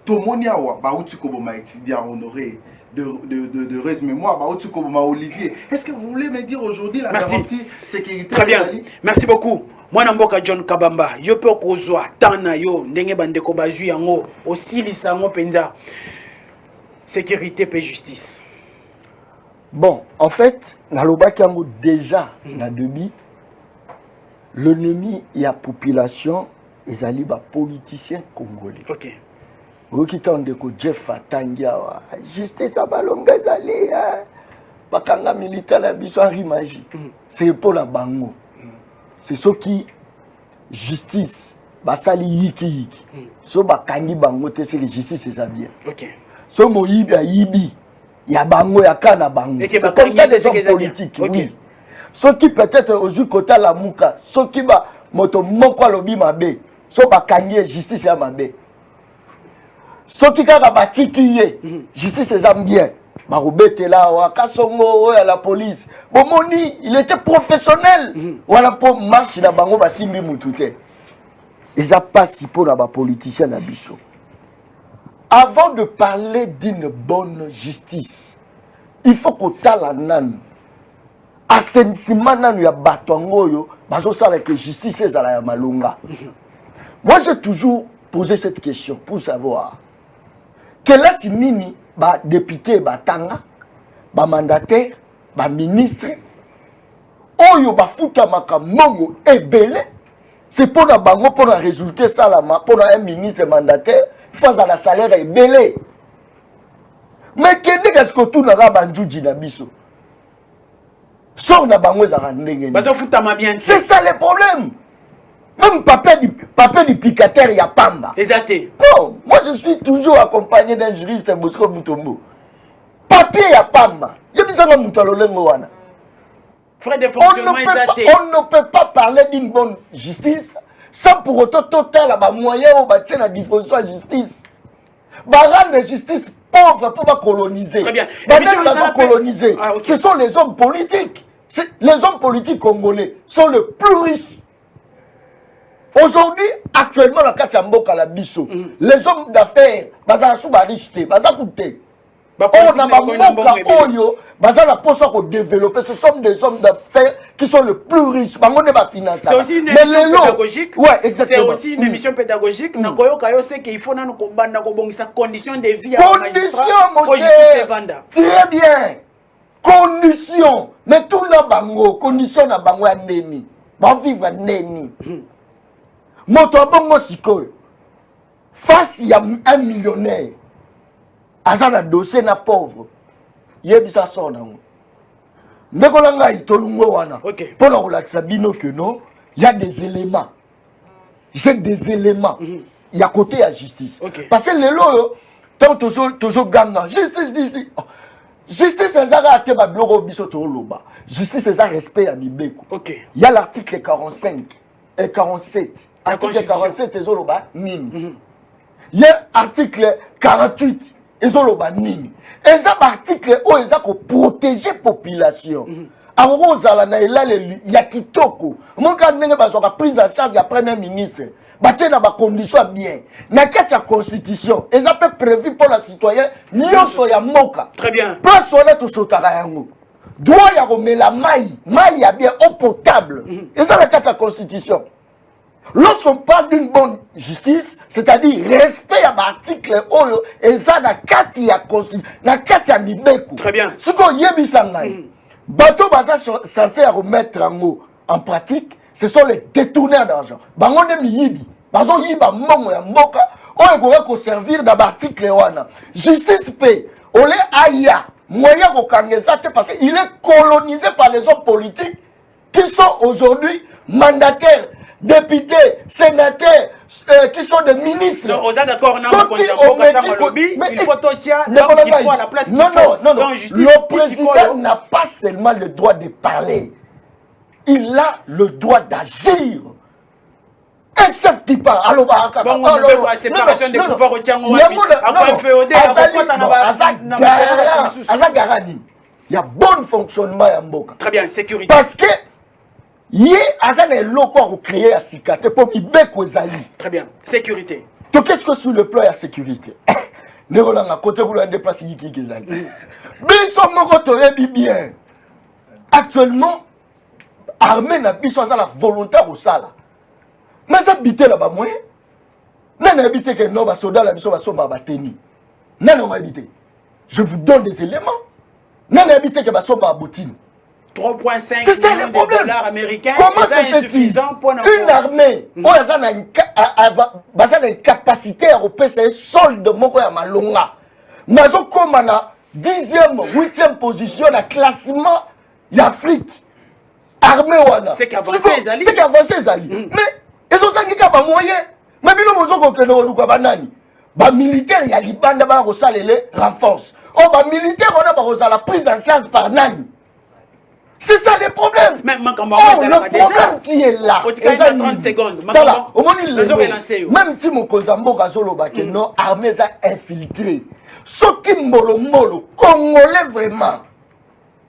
Tomonia wa bauti koboma étudiant honoré de res mémoire bauti koboma Olivier. Est-ce que vous voulez me dire aujourd'hui la garantie sécurité? Très bien. Merci beaucoup. Moi Namboka John Kabamba, yo pe kozwa tana yo ndenge bandeko bazui yango osilisa yango penza. Sécurité et justice. Bon, en fait, nalobaki yango déjà na debi l'ennemi ya population ezali ba politiciens congolais. OK. Qui ndeko Jeff Atangiawa justice abalonga ezali bakanga militaire la biso Henri Magie c'est pour la bango c'est ce qui justice basali yiki so bakangi bango te c'est que justice c'est bien. OK. So moyibi ayibi ya bango ya kana bango c'est comme ça les hommes politiques. Oui. Ce qui peut-être aux côté la muka ce qui ba moto moko lobi mabe so bakangi justice ya mabe. Ce qui a batiki justice c'est bien. Barobete là, Kasongo, à la police. Bomoni, il était professionnel. Voilà pour marcher dans bango basimbi mutute. Ils a pas si pour la politicien na biso. Avant de parler d'une bonne justice, il faut que tala nan assainissement nan ya batongo yo, bazo sala que justice c'est la malunga. Moi j'ai toujours posé cette question pour savoir que là, si nini, ba député, ba tanga, ba mandataire, ba ministre, oyo ba futa makamongo ebele, c'est pour la bango, pour la résultat salama, pour un ministre mandataire, face à la salaire ebele. Mais qu'est-ce que tout n'a pas banjouji na biso? Sors na bango za randenge. C'est ça le problème. Même papier du picateur, il y a Pamba. Exacté. Non, moi je suis toujours accompagné d'un juriste Bosco Mutombo. Papier, il y a Pamba. Il y a besoin de Moutalolengo. Frais de fonctionnement, on ne peut pas parler d'une bonne justice sans pour autant total à moyen ou bâtir la disposition de justice. Rendre la justice pauvre pour pas coloniser. Très bien. Coloniser. Ah, okay. Ce sont les hommes politiques. Les hommes politiques congolais sont les plus riches. Aujourd'hui, actuellement, dans Kachamboka, la Bisso, les hommes d'affaires, bazar sous bariste, bazar coûté. On a Bamoka Oyo, bazar la poche pour développer. Ce sont des hommes d'affaires qui sont les plus riches. C'est aussi une émission pédagogique. Ouais, exactement. C'est aussi une émission pédagogique. Nakoyo Kayo sait qu'il faut nous sa condition de vie. Condition, mon cher. Très bien. Condition. Mais tout le bango, condition na bango à neni. Ba vivre neni. Moto bongo sikoyo face ya un millionnaire azana dossier na pauvre yebisa sona ngo ndekolanga itolungo wana pour la relaxa bino que non il y a des éléments j'ai des éléments il y a côté à justice parce que les loyo tant toujours ganga justice justice ezaka te ba bloko biso to loba justice ezaka respect à bibeko il y a l'article 45 et 47 Article 47 ezoloba nini. Il y a article 48. Ils ont le banning. Et ça, article où ils ont protéger la population. Alors, il y a Kitoko. Mon cas, il y a prise en charge du Premier ministre. Il y a des conditions bien. Il y a la constitution. Ils ont prévu pour les citoyens. Très bien. Place où on est droit ya la maille ya bien eau potable. Et ça, la constitution. Lorsqu'on parle d'une bonne justice, c'est-à-dire respect à l'article Oyo, et ça, na kati ya constitution, na kati ya mibeko. Très bien. Ce qu'on y est bateau baza censé remettre en pratique, ce sont les détourneurs d'argent. Bango ne miyibi. Bazo yiba mongo ya mboka, oyo ko servir dans l'article wana. Justice paix. Olé aya. Moyen parce qu'il est colonisé par les hommes politiques qui sont aujourd'hui mandataires, députés, sénateurs, qui sont des ministres. Non, on est d'accord, il faut il faut à la place. Non. Le président n'a pas seulement le droit de parler, il a le droit d'agir. Un chef qui parle, alors la séparation des pouvoirs au Tchango, il y a bon fonctionnement à Mboka. Très bien, sécurité. Parce que il y a des locaux créés à Sikate pour qu'ils Zali. Très bien, sécurité. Donc qu'est-ce que sur le plan de la sécurité? Ne relanga côté vous l'avez déplacé qui Zali. Mais ils sont bien. Actuellement, armée n'a pas la volonté au sala. Mais ça habité là-bas, moi. Non, habité que nos soldats là, sont battus. Non, habité. Je vous donne des éléments. Non, habité que sont bottine. 3,5 millions de dollars américains. Comment se fait-il une armée où elle a une capacité à repérer solde de mon à Malonga. Mais comme on a 10e, 8e position dans le classement d'Afrique. Armée wana. C'est qu'avancé Zali. C'est qu'avancé Zali. Mais ils ont sangé qu'à moyen. Mais bien nous avons que nous banani. Ba militaire il y a libanda ba rosalele renforce. Oh ba militaire on a ba la prise en charge par nani. C'est ça le problème. Mais le problème qui est là. 30 secondes. Même si mon Kozambo Gazolo non armée a infiltré. Ce qui molo congolais vraiment.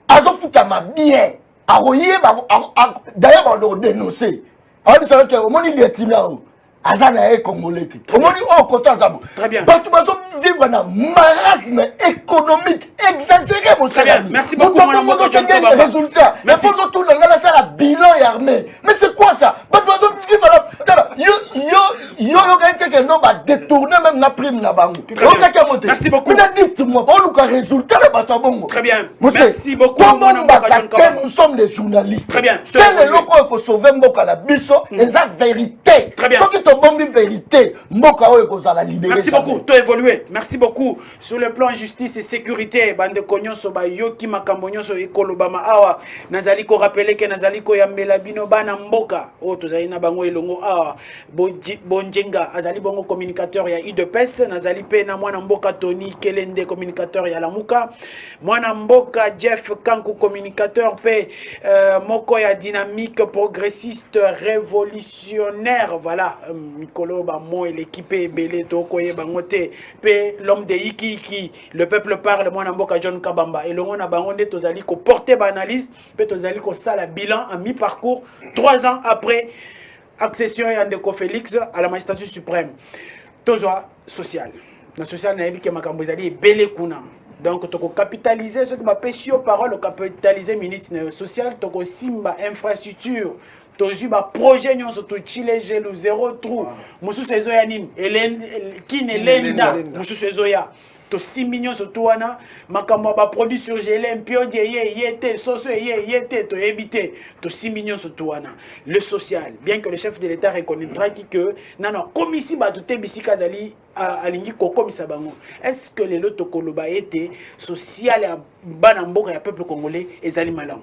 Azofutama bien. D'ailleurs on doit dénoncer. Alors vous savez que au monde il est timide. Azana est congolais. Au monde au côté Azabo. Très bien. Parce que vivre dans un marasme économique exagéré mon très bien. Merci beaucoup mon amour. Résultat. Mais faut surtout dans la bilan et armée. Mais c'est quoi ça? Parce que vivre là. Yo que non va détourner même la prime na bango. Merci beaucoup. Dites-moi pas le résultat de bato bongo. Très bien. Merci beaucoup. Nous sommes des journalistes. Très bien. C'est les locaux pour sauver Mboka la biso et la vérité. Très bien. Vérité, la libérer. Merci beaucoup, tu as évolué. Merci beaucoup. Sur le plan justice et sécurité, bande konyo soba yoki makambonyo so ekolobama awa. Nazali ko rappeler que nazali ko yambela bino bana mboka. O tozali na bango elongo awa. Bonjenga azali bongo communicateur ya UDPS, nazali pe na mwana mboka Tony Kelende communicateur ya Lamuka. Mwana mboka Jeff Kanku communicateur pe moko ya dynamique progressiste révolutionnaire. Voilà. Mikolo Bamo et l'équipe Belé Tokoye Bangote, l'homme de Iki, le peuple parle, moi Namboka John Kabamba. Et le monde a bangoné Tozali ko porter analyse, peut Tozali ko sala bilan à mi-parcours, 3 ans après accession et Andeko Félix à la magistrature suprême. Tozoa social. La social n'a que Makambozali et Belé Kuna. Donc, tu peux capitaliser ce que ma pétio parole, capitaliser minute sociale, tu peux simba infrastructure. Tozu ba projet nyon soto chile gelo zéro trou musu sezo ya nini qui ne lenda musu sezo ya to 6 millions soto wana makambo ba produit sur gelé mpio die yete soso yete to éviter to 6 millions soto wana le social bien que le chef de l'état reconnaîtra que non comme ici ba tout bisika zali alingi kokomisa bango est-ce que les loto koloba été social ya bana mboka ya peuple congolais ezali malamu?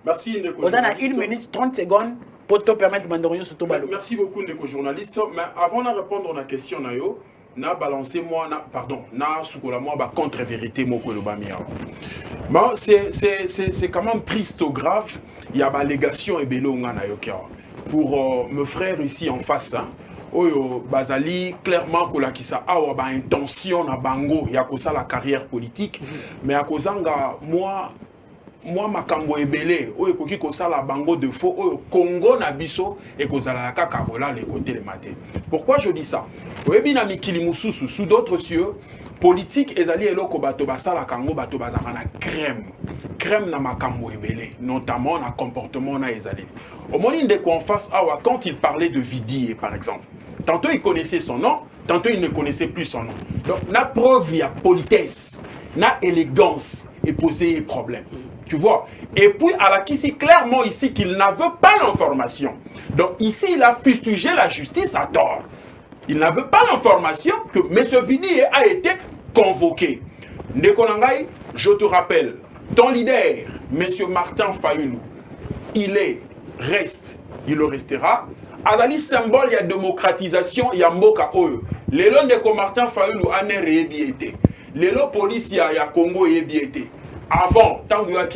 Merci Ndeko. Vous avez 1 minute 30 secondes pour te permettre de sur balo. Merci beaucoup Ndeko journaliste. Mais avant de répondre à la question, na balancé moi, na soukola moi ba contre-vérité moko lobamia. Bon, c'est quand même triste ou grave. Il y a une allégation et bello ngana yokia. Pour mes frères ici en face, oyo bazali clairement kolakisa awa ba intention na bango ya kosala carrière politique mais akozanga moi makambo ebele oyo koki kosala bango de faux oyo Congo na biso et kozala kaka kola les côtés le matin. Pourquoi je dis ça? Oyebi na mikili mususu sous d'autres cieux politique ezali eloko bato basala kango bato bazaka na crème na makambo ebele notamment na comportement na ezali. Au moment de qu'on fasse awa quand il parlait de Vidi par exemple. Tantôt il connaissait son nom, tantôt il ne connaissait plus son nom. Donc la preuve il y a politesse, na élégance et poser problème. Tu vois. Et puis, Alakissi, clairement ici, qu'il n'avait pas l'information. Donc, ici, il a fustigé la justice à tort. Il n'avait pas l'information que M. Vidi a été convoqué. Ndekonangai, je te rappelle, ton leader, M. Martin Fayulu, il le restera. Adali symbole, il y a démocratisation, il y a Mboka Oyo. Les lois de Martin Fayulu, Aner et Ebiété. Les lois police, il y a Congo et Ebiété. Avant, tant que tu as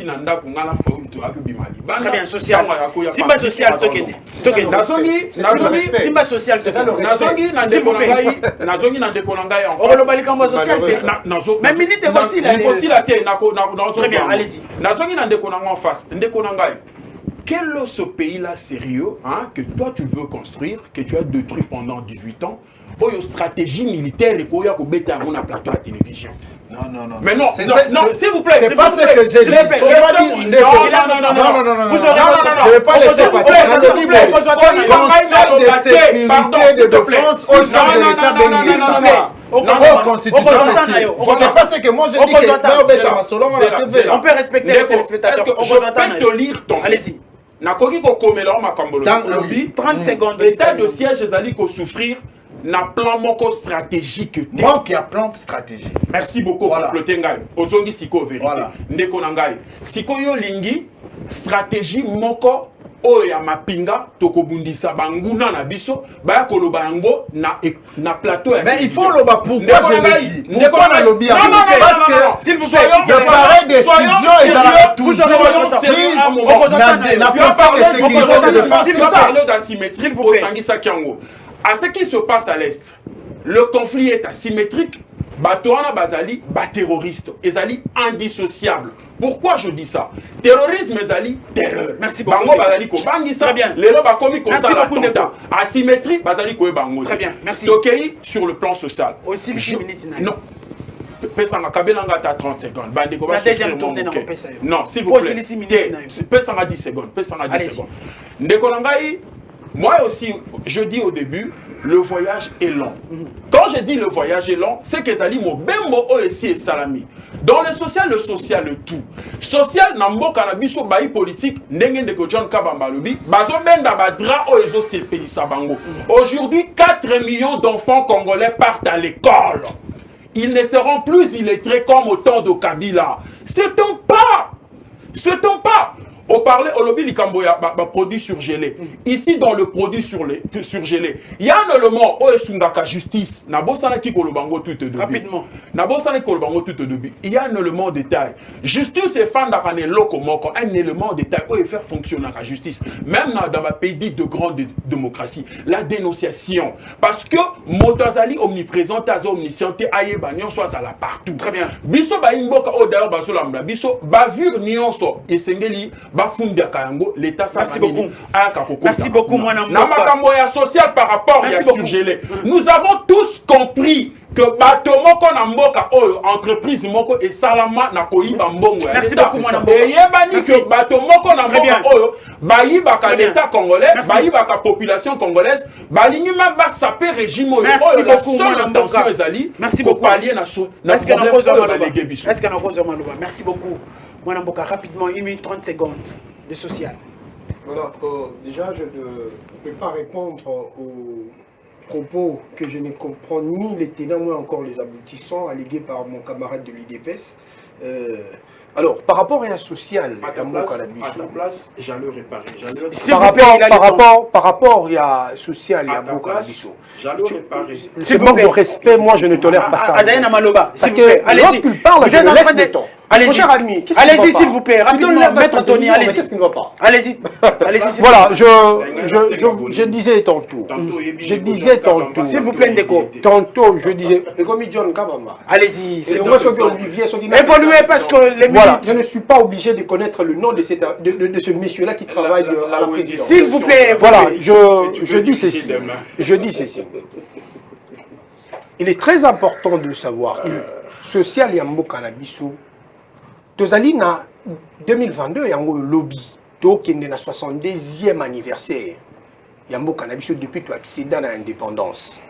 très bien, social. Simba social, Simba social, Nazongi na dekonangai en face. Même minute aussi la tête, très bien, allez-y. Nazongi na dekonangai en face. Ndekonangai. Quel est ce pays-là sérieux hein, que toi tu veux construire, que tu as détruit pendant 18 ans? Une stratégie militaire et qu'on a un plateau à la télévision. Non. Mais non, s'il vous plaît. C'est pas ce que j'ai dit. Non. Je ne vais pas laisser passer. De défense au chef de l'État béninois. C'est pas ce que moi je dis que on peut respecter les téléspectateurs. Je peux te lire ton. Allez-y. Nakoki ko komela makambolo. 30 secondes. L'état de siège ezali ko souffrir. Na plan moko stratégique. Moi qui a plan stratégique. Merci beaucoup pour compléter ngai. Ozongi siko vérité. Ndeko na ngai. Siko yo lingi stratégie moko oyo ya mapinga tokobundisa banguna na biso baya koloba yango na plateau ya. Mais il faut loba pourquoi je le dis. Pourquoi na lobby parce que s'il vous plaît, de pareilles décisions ils ont toujours s'il vous plaît. À ce qui se passe à l'Est, le conflit est asymétrique. Batouana Bazali, terroriste, ezali indissociable. Pourquoi je dis ça? Terrorisme ezali terreur. Merci beaucoup. Bango Bazali ko bangi ça. Très bien. Les loba komi ko ça la tonta. Asymétrique Bazali ko bango. Très bien. Merci. Donc sur le plan social. Aussi 6 minutes. Non. Pesanga kabelanga ta 30 secondes. Bande ko ba non, s'il vous plaît. Pesanga 10 secondes. Pesanga 10 secondes. Ndeko nangai. Moi aussi, je dis au début, le voyage est long. Quand je dis le voyage est long, c'est que Zali mo bembo aussi et salami. Dans le social, le tout. Social, nambo kanabiso bayi politique, ndenge ndeko John Kabamba lobi, bazo benda badra oezo sepeli sabango. Aujourd'hui, 4 millions d'enfants congolais partent à l'école. Ils ne seront plus illettrés comme au temps de Kabila. C'est un pas. On parlait au lobby Likamboya, produit surgelé. Ici, dans le produit surgelé, il y a un élément, Sungaka justice, Nabosana qui kolobango tout de rapidement. Nabosana kolobango tout de il y a un élément de détail. Justice est fan d'Akane Lokomoko, un élément de détail, où faire fonctionner la justice. Même dans un pays dit de grande démocratie, la dénonciation. Parce que Motazali omniprésente, omnisciente, Aïeba, Nyonso, ça la partout. Très bien. Biso ba imboka o d'ailleurs baso lambda biso bavure Nyonso et Sengeli. L'État. Merci beaucoup, mon amour. Social par rapport à surgelé. Nous avons tous compris que Batomoko Namboka, entreprise Moko et Salama Nakoïba Mbongo. Merci beaucoup, mon amour. Et Yebani que Batomoko Namboka, Baïbaka l'État congolais, Baïbaka population congolaise, Balingima Bassapé régime. Merci beaucoup, mon amour. Merci beaucoup. Est-ce qu'on a posé merci beaucoup. Mwanamboka, rapidement, 1 minute 30 secondes de social. Voilà, déjà, je ne peux pas répondre aux propos que je ne comprends ni les tenants, ni encore les aboutissants allégués par mon camarade de l'IDPS. Alors, par rapport à un social, à ta place, j'allais réparer. Par rapport, il y a social, il y a beaucoup à j'allais réparer. C'est manque de respect, moi je ne tolère pas ça. Azaïna Maloba, parce que lorsqu'il parle, je le laisse des temps. Mon cher ami, allez-y s'il vous plaît, rapidement, Maître Tony, allez-y. Qu'est-ce qui ne va pas? Allez-y. Voilà, je disais tantôt. S'il vous plaît, Ndeko. Tantôt, je disais. Et comme John Kabamba. Allez-y. Évoluez parce que les minutes. Voilà, je ne suis pas obligé de connaître le nom de ce monsieur-là qui travaille à la présidence. S'il vous plaît, voilà, je dis ceci. Il est très important de savoir que social Yambo Canabiso, Tozali na 2022 Yango lobby, Tokende na 62e anniversaire Yambo Canabiso depuis tout accident à l'indépendance.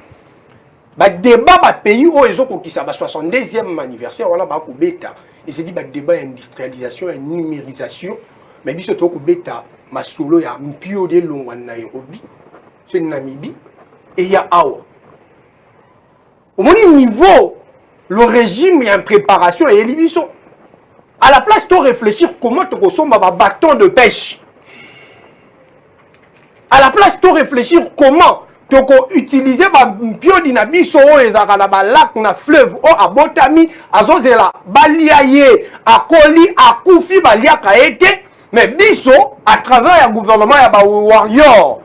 Ba débat ba pays où ils ont qui ça 62e anniversaire voilà ba ko beta. Il s'est dit ba débat industrialisation et numérisation mais biso to ko beta masolo ya mpio de longwa na Nairobi, c'est Namibie et il y a Awa. Au mon niveau, le régime est en préparation et ils sont à la place de réfléchir comment tu consommes un bâton de pêche. À la place de réfléchir comment tu utiliser un biodynamisme et un lac na fleuve ou à botami à zozela baliaye à koli à koufi balia kaete mais biso à travers le gouvernement ya ba warrior.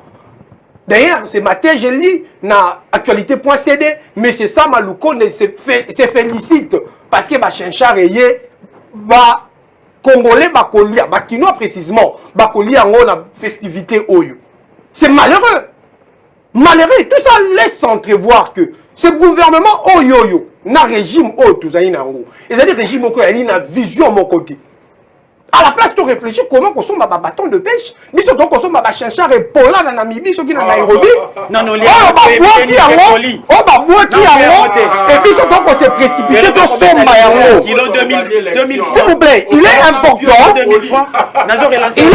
D'ailleurs, ce matin, je lis dans actualité.cd, mais c'est ça, Malouko se félicite parce que Bachenchar et ba Congolais, Bakolia, Bakinois précisément, Bakolia en la festivité Oyo. C'est malheureux. Malheureux. Tout ça laisse entrevoir que ce gouvernement Oyo, na régime Oyo, tout ça, il y a un régime Oyo, il y a une vision de mon côté. À la place de réfléchir comment on consomme un bâton de pêche, mais surtout on consomme un chinchard et pola dans Namibie, ceux qui dans Nairobi. Non, non, et puis surtout on s'est précipité dans son mayango. Kilo 2000. S'il vous plaît, il est important. 2000 francs. Nazor est lancé. Il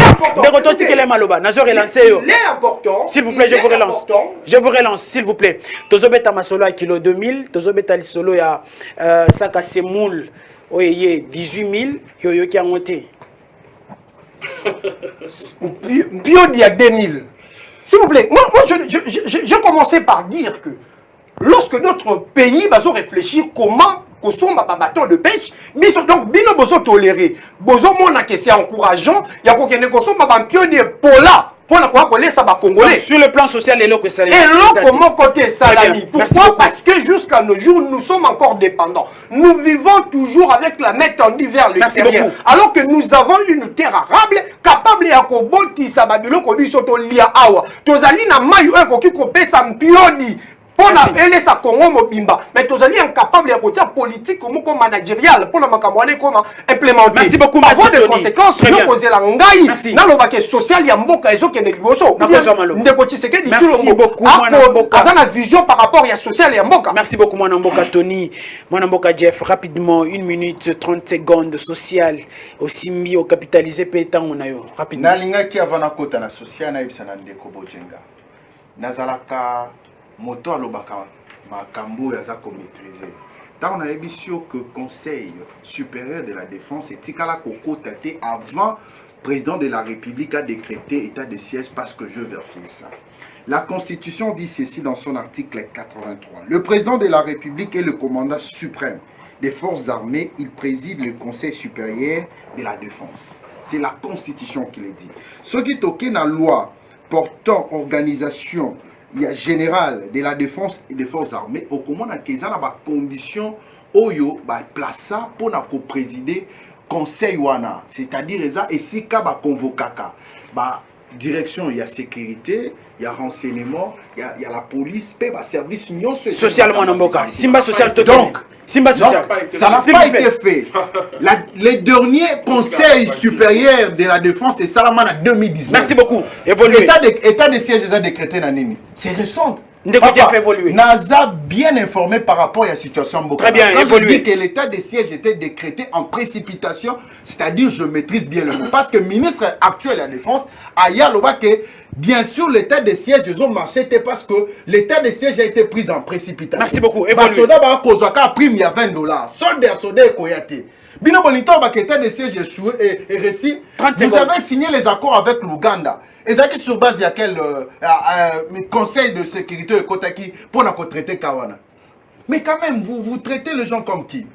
est important. S'il vous plaît, je vous relance. Je vous relance, s'il vous plaît. Tozobeta masolo à kilo 2000, Tozobeta lisolo ya saka semoule. Oye, 18 000, yo qui a monté. Bio il y a 2000. S'il vous plaît, moi je commençais par dire que lorsque notre pays va réfléchir comment consomme un bâton de pêche, donc bino besoin tolérer, besoin mon que c'est encourageant, il y a qu'on consomme un pion de pola. Sur le plan social, et là, que ça et là, comment côté salami? Pourquoi? Parce que jusqu'à nos jours, nous sommes encore dépendants. Nous vivons toujours avec la main tendue vers l'extérieur. Alors que nous avons une terre arable capable de koboti sababilo kobisoto lia awa. Tozali na mayu qui kopesa mpioni. Pour la sa Congo mobimba, mais tu es incapable de côté politique comme managérial pour la makamwane comment implémenter. Merci beaucoup. Avoir des conséquences, nous poser la ngai, dans le baquet social, il y a mboka ezo qui est négocié. Merci beaucoup. Azana vision par rapport à social et mboka. Merci beaucoup, mon mboka Tony, mon mboka Jeff. Rapidement, 1 minute 30 secondes social aussi mis au capitalisé pétan on a eu rapidement. Nalinga qui avana kota na social na ibsana ndeko bojenga. Nazalaka moto alobaka makambo yaza ko maîtriser. Tant on a émission que Conseil supérieur de la défense et tikala koko tate avant président de la République a décrété état de siège parce que je vérifie ça. La Constitution dit ceci dans son article 83. Le président de la République est le commandant suprême des forces armées. Il préside le Conseil supérieur de la défense. C'est la Constitution qui le dit. Ce qui est toqué dans la loi portant organisation général de la défense et des forces armées au commande à Kezana ba condition oyo ba plaça pour na ko présider conseil wana, c'est-à-dire ça et si ka ba convocaka ba direction il y a sécurité, il y a renseignement, il y a la police, pe ba service union socialement namboka simba social donc simba social ça n'a pas été fait. Les derniers conseils supérieurs de la défense c'est Salaman en 2019. Merci beaucoup. État de siège est décrété dans Nini. C'est récent. Naza bien informé par rapport à la situation. Très bien, quand je dis que l'état de siège était décrété en précipitation, c'est-à-dire je maîtrise bien le mot. Parce que le ministre actuel de la Défense, Aya Loba, que bien sûr l'état de siège, ils ont marché parce que l'état de siège a été pris en précipitation. Merci beaucoup. Soda a pris il y a $20. Solde à Soda et Koyate. Bino Bonito, l'état de siège échoué et réussi. Vous avez signé les accords avec l'Ouganda. Et ça sur base de quel conseil de sécurité Kotaki pour nous traiter Kawana. Mais quand même, vous traitez les gens comme qui?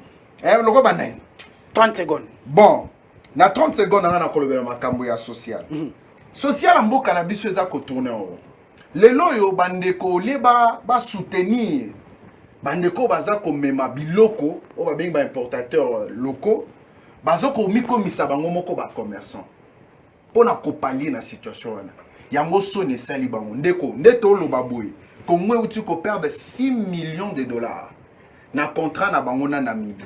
30 secondes. Bon, na 30 secondes, on a un makambo ya social. Social, en mboka na biso eza ko tourner en lelo yo bandeko leba ba soutenir bandeko baza ko mema biloko o ba bengi ba importateurs locaux bazo ko mikomisa bango moko ba commerçant pona ko pallier na situation wana yango sone sali bango ndeko ndeto lo baboy ko mwe uti ko perdre 6 millions de dollars na contrat na bango na Namibie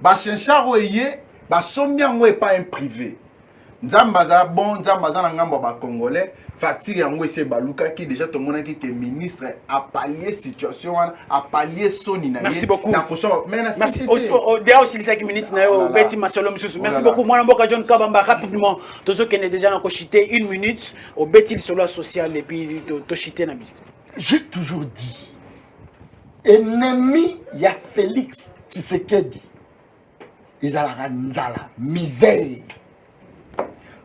ba chencharo eye ba sombi yango e pas un privé nzambaza bon nzambaza na ngambo ba congolais facture yango ese baluka ki déjà tout monde qui que ministre a pallier situation a pallier soni na merci beaucoup merci déjà aussi 5 minutes na yo beti masolo mususu merci beaucoup mwana mboka John Kabamba rapidement tozo kene déjà na ko chiter 1 minute au beti solo social et puis to chiter na bi. J'ai toujours dit ennemi ya Félix Tshisekedi ezalaka nzala misère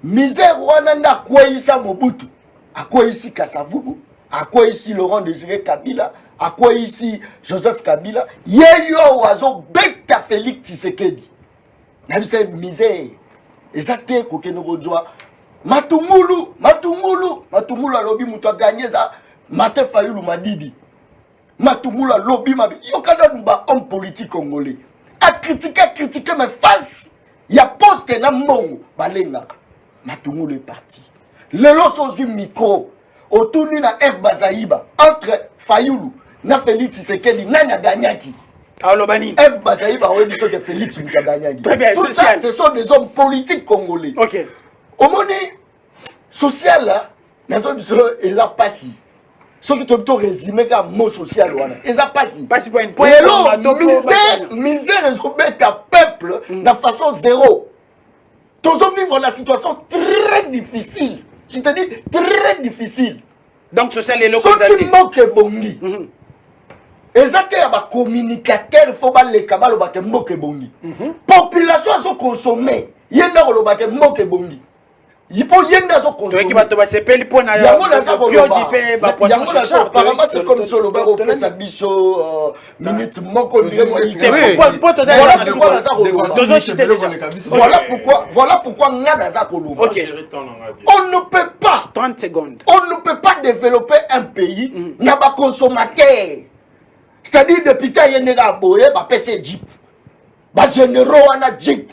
misère wana nda kweyisa Mobutu akweyisi Kasavubu akweyisi Laurent Désiré Kabila akweyisi Joseph Kabila yeyo wazo beta Félix Tshisekedi na bisa misère ezate kokene kozwa matungulu alobi mutu aganye za Martin Fayulu Madidi matungulu alobi mabi yokanda ba homme politique congolais a critiquer mais face ya poste na mbongo balenga matungulu est parti lelo sozwi micro autour na F Bazaïba entre Fayulu na Félix Tshisekedi nani ganyaki Alobani F Bazaïba ouais dit que Félix Tshisekedi très bien tout ça ce sont des hommes politiques congolais. OK au monde social là nazo biso eza pasi ce qui te résumé comme mot social wana eza pasi pour une point misère ezobeta peuple na façon zéro. Tous vivre la situation très difficile. Je te dis très difficile. Donc social est locaux. Ce qui manque bongi. Exactement ba communicateur faut ba les kabalo ba ke moke bongi. Population so consommer. Yenda ko ba ke moke bongi. Il faut yenda so consommer. Qui va te sepeli pona ya. Yango apparemment c'est comme ça le ba ko pesa biso minute moko voilà pourquoi ngada za koloba. On ne peut pas 30 secondes. On ne peut pas développer un pays na ba consommateur. C'est-à-dire depuis ta yenera boye ba pese jeep. Ba généraux wana jeep.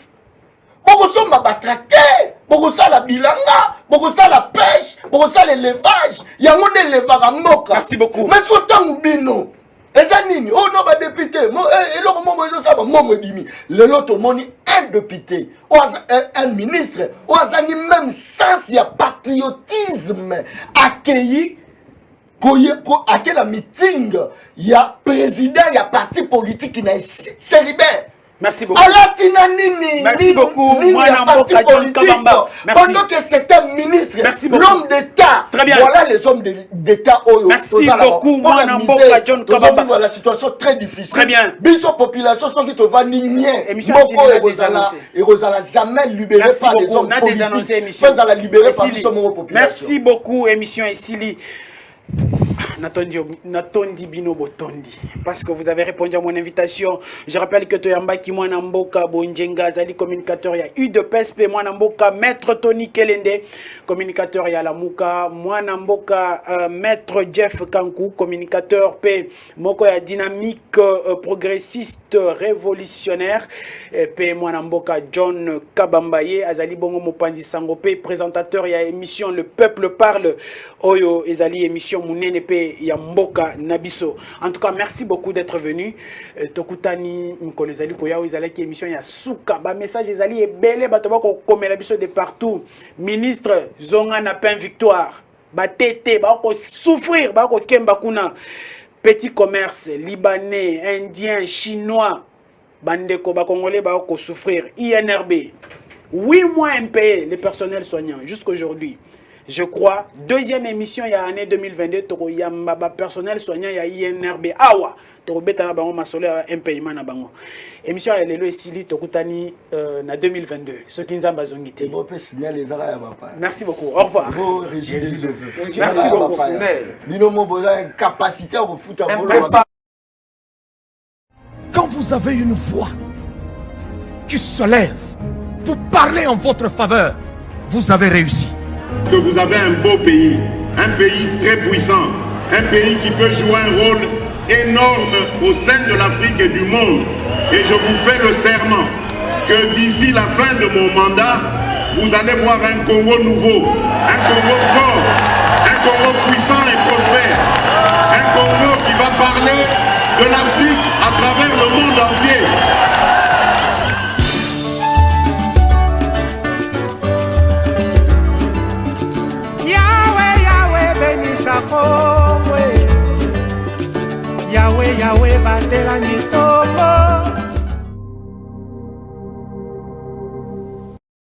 Beaucoup sont ma tracteur, beaucoup ça la bilanga, beaucoup ça la pêche, beaucoup ça l'élevage. Il y a mon élevage moka. Merci beaucoup. Mais ce que tant bino. Et ça nini, oh non, bah député, et là, comment vous ça, moi, me dit, le lot, moni, un député, un ministre, ou même sens, il y a patriotisme, accueilli, à quel meeting, il y a président, il y a parti politique qui n'a célibataire. Merci beaucoup. Merci beaucoup. Pendant que c'est un ministre, l'homme d'État, voilà les hommes d'État. Merci beaucoup. Voilà la situation très difficile. Très bien. Biso population sont qui te va nigner. Et Rosala jamais libéré par les hommes politiques. Merci beaucoup. Émission ici. Natondi Bino Botondi. Parce que vous avez répondu à mon invitation. Je rappelle que Toyamba qui Mwana Mboka Bonjenga Zali communicateur, il y a eu de PSP Mwana Mboka Maître Tony Kelende communicateur, il y a la Mouka Mwana Mboka Maître Jeff Kankou communicateur P Moko ya dynamique progressiste révolutionnaire P Mwana Mboka John Kabambaye Azali Bongo Mopanzi Sango P présentateur, il y a émission Le Peuple Parle Oyo Ezali émission Mounene P Yamboka Nabiso. En tout cas, merci beaucoup d'être venu. Tokutani Mkolo Zali Koya Izali qui émission ya Souka. Ba message Ezali et belé batobako comme la biso de partout. Ministre Zonga na pain victoire. Ba tété ba ko souffrir ba ko kemba kuna. Petit commerce libanais, indien, chinois. Bandeko ba congolais ba ko souffrir. INRB. 8 mois impayés les personnels soignants jusqu'aujourd'hui. Je crois, deuxième émission, il y a l'année 2022, il y a un personnel soignant, il y a INRB. Awa, il y a un paiement. Émission, il y a le Sili, Tokutani, en 2022. Ce qui nous a besoin de merci beaucoup. Au revoir. Merci beaucoup. Quand vous avez une voix qui se lève pour parler en votre faveur, vous avez réussi. Que vous avez un beau pays, un pays très puissant, un pays qui peut jouer un rôle énorme au sein de l'Afrique et du monde. Et je vous fais le serment que d'ici la fin de mon mandat, vous allez voir un Congo nouveau, un Congo fort, un Congo puissant et prospère, un Congo qui va parler de l'Afrique à travers le monde entier. Yahweh, Yahweh, bénissa Congo. Yahweh, Yahweh, batela mitombo.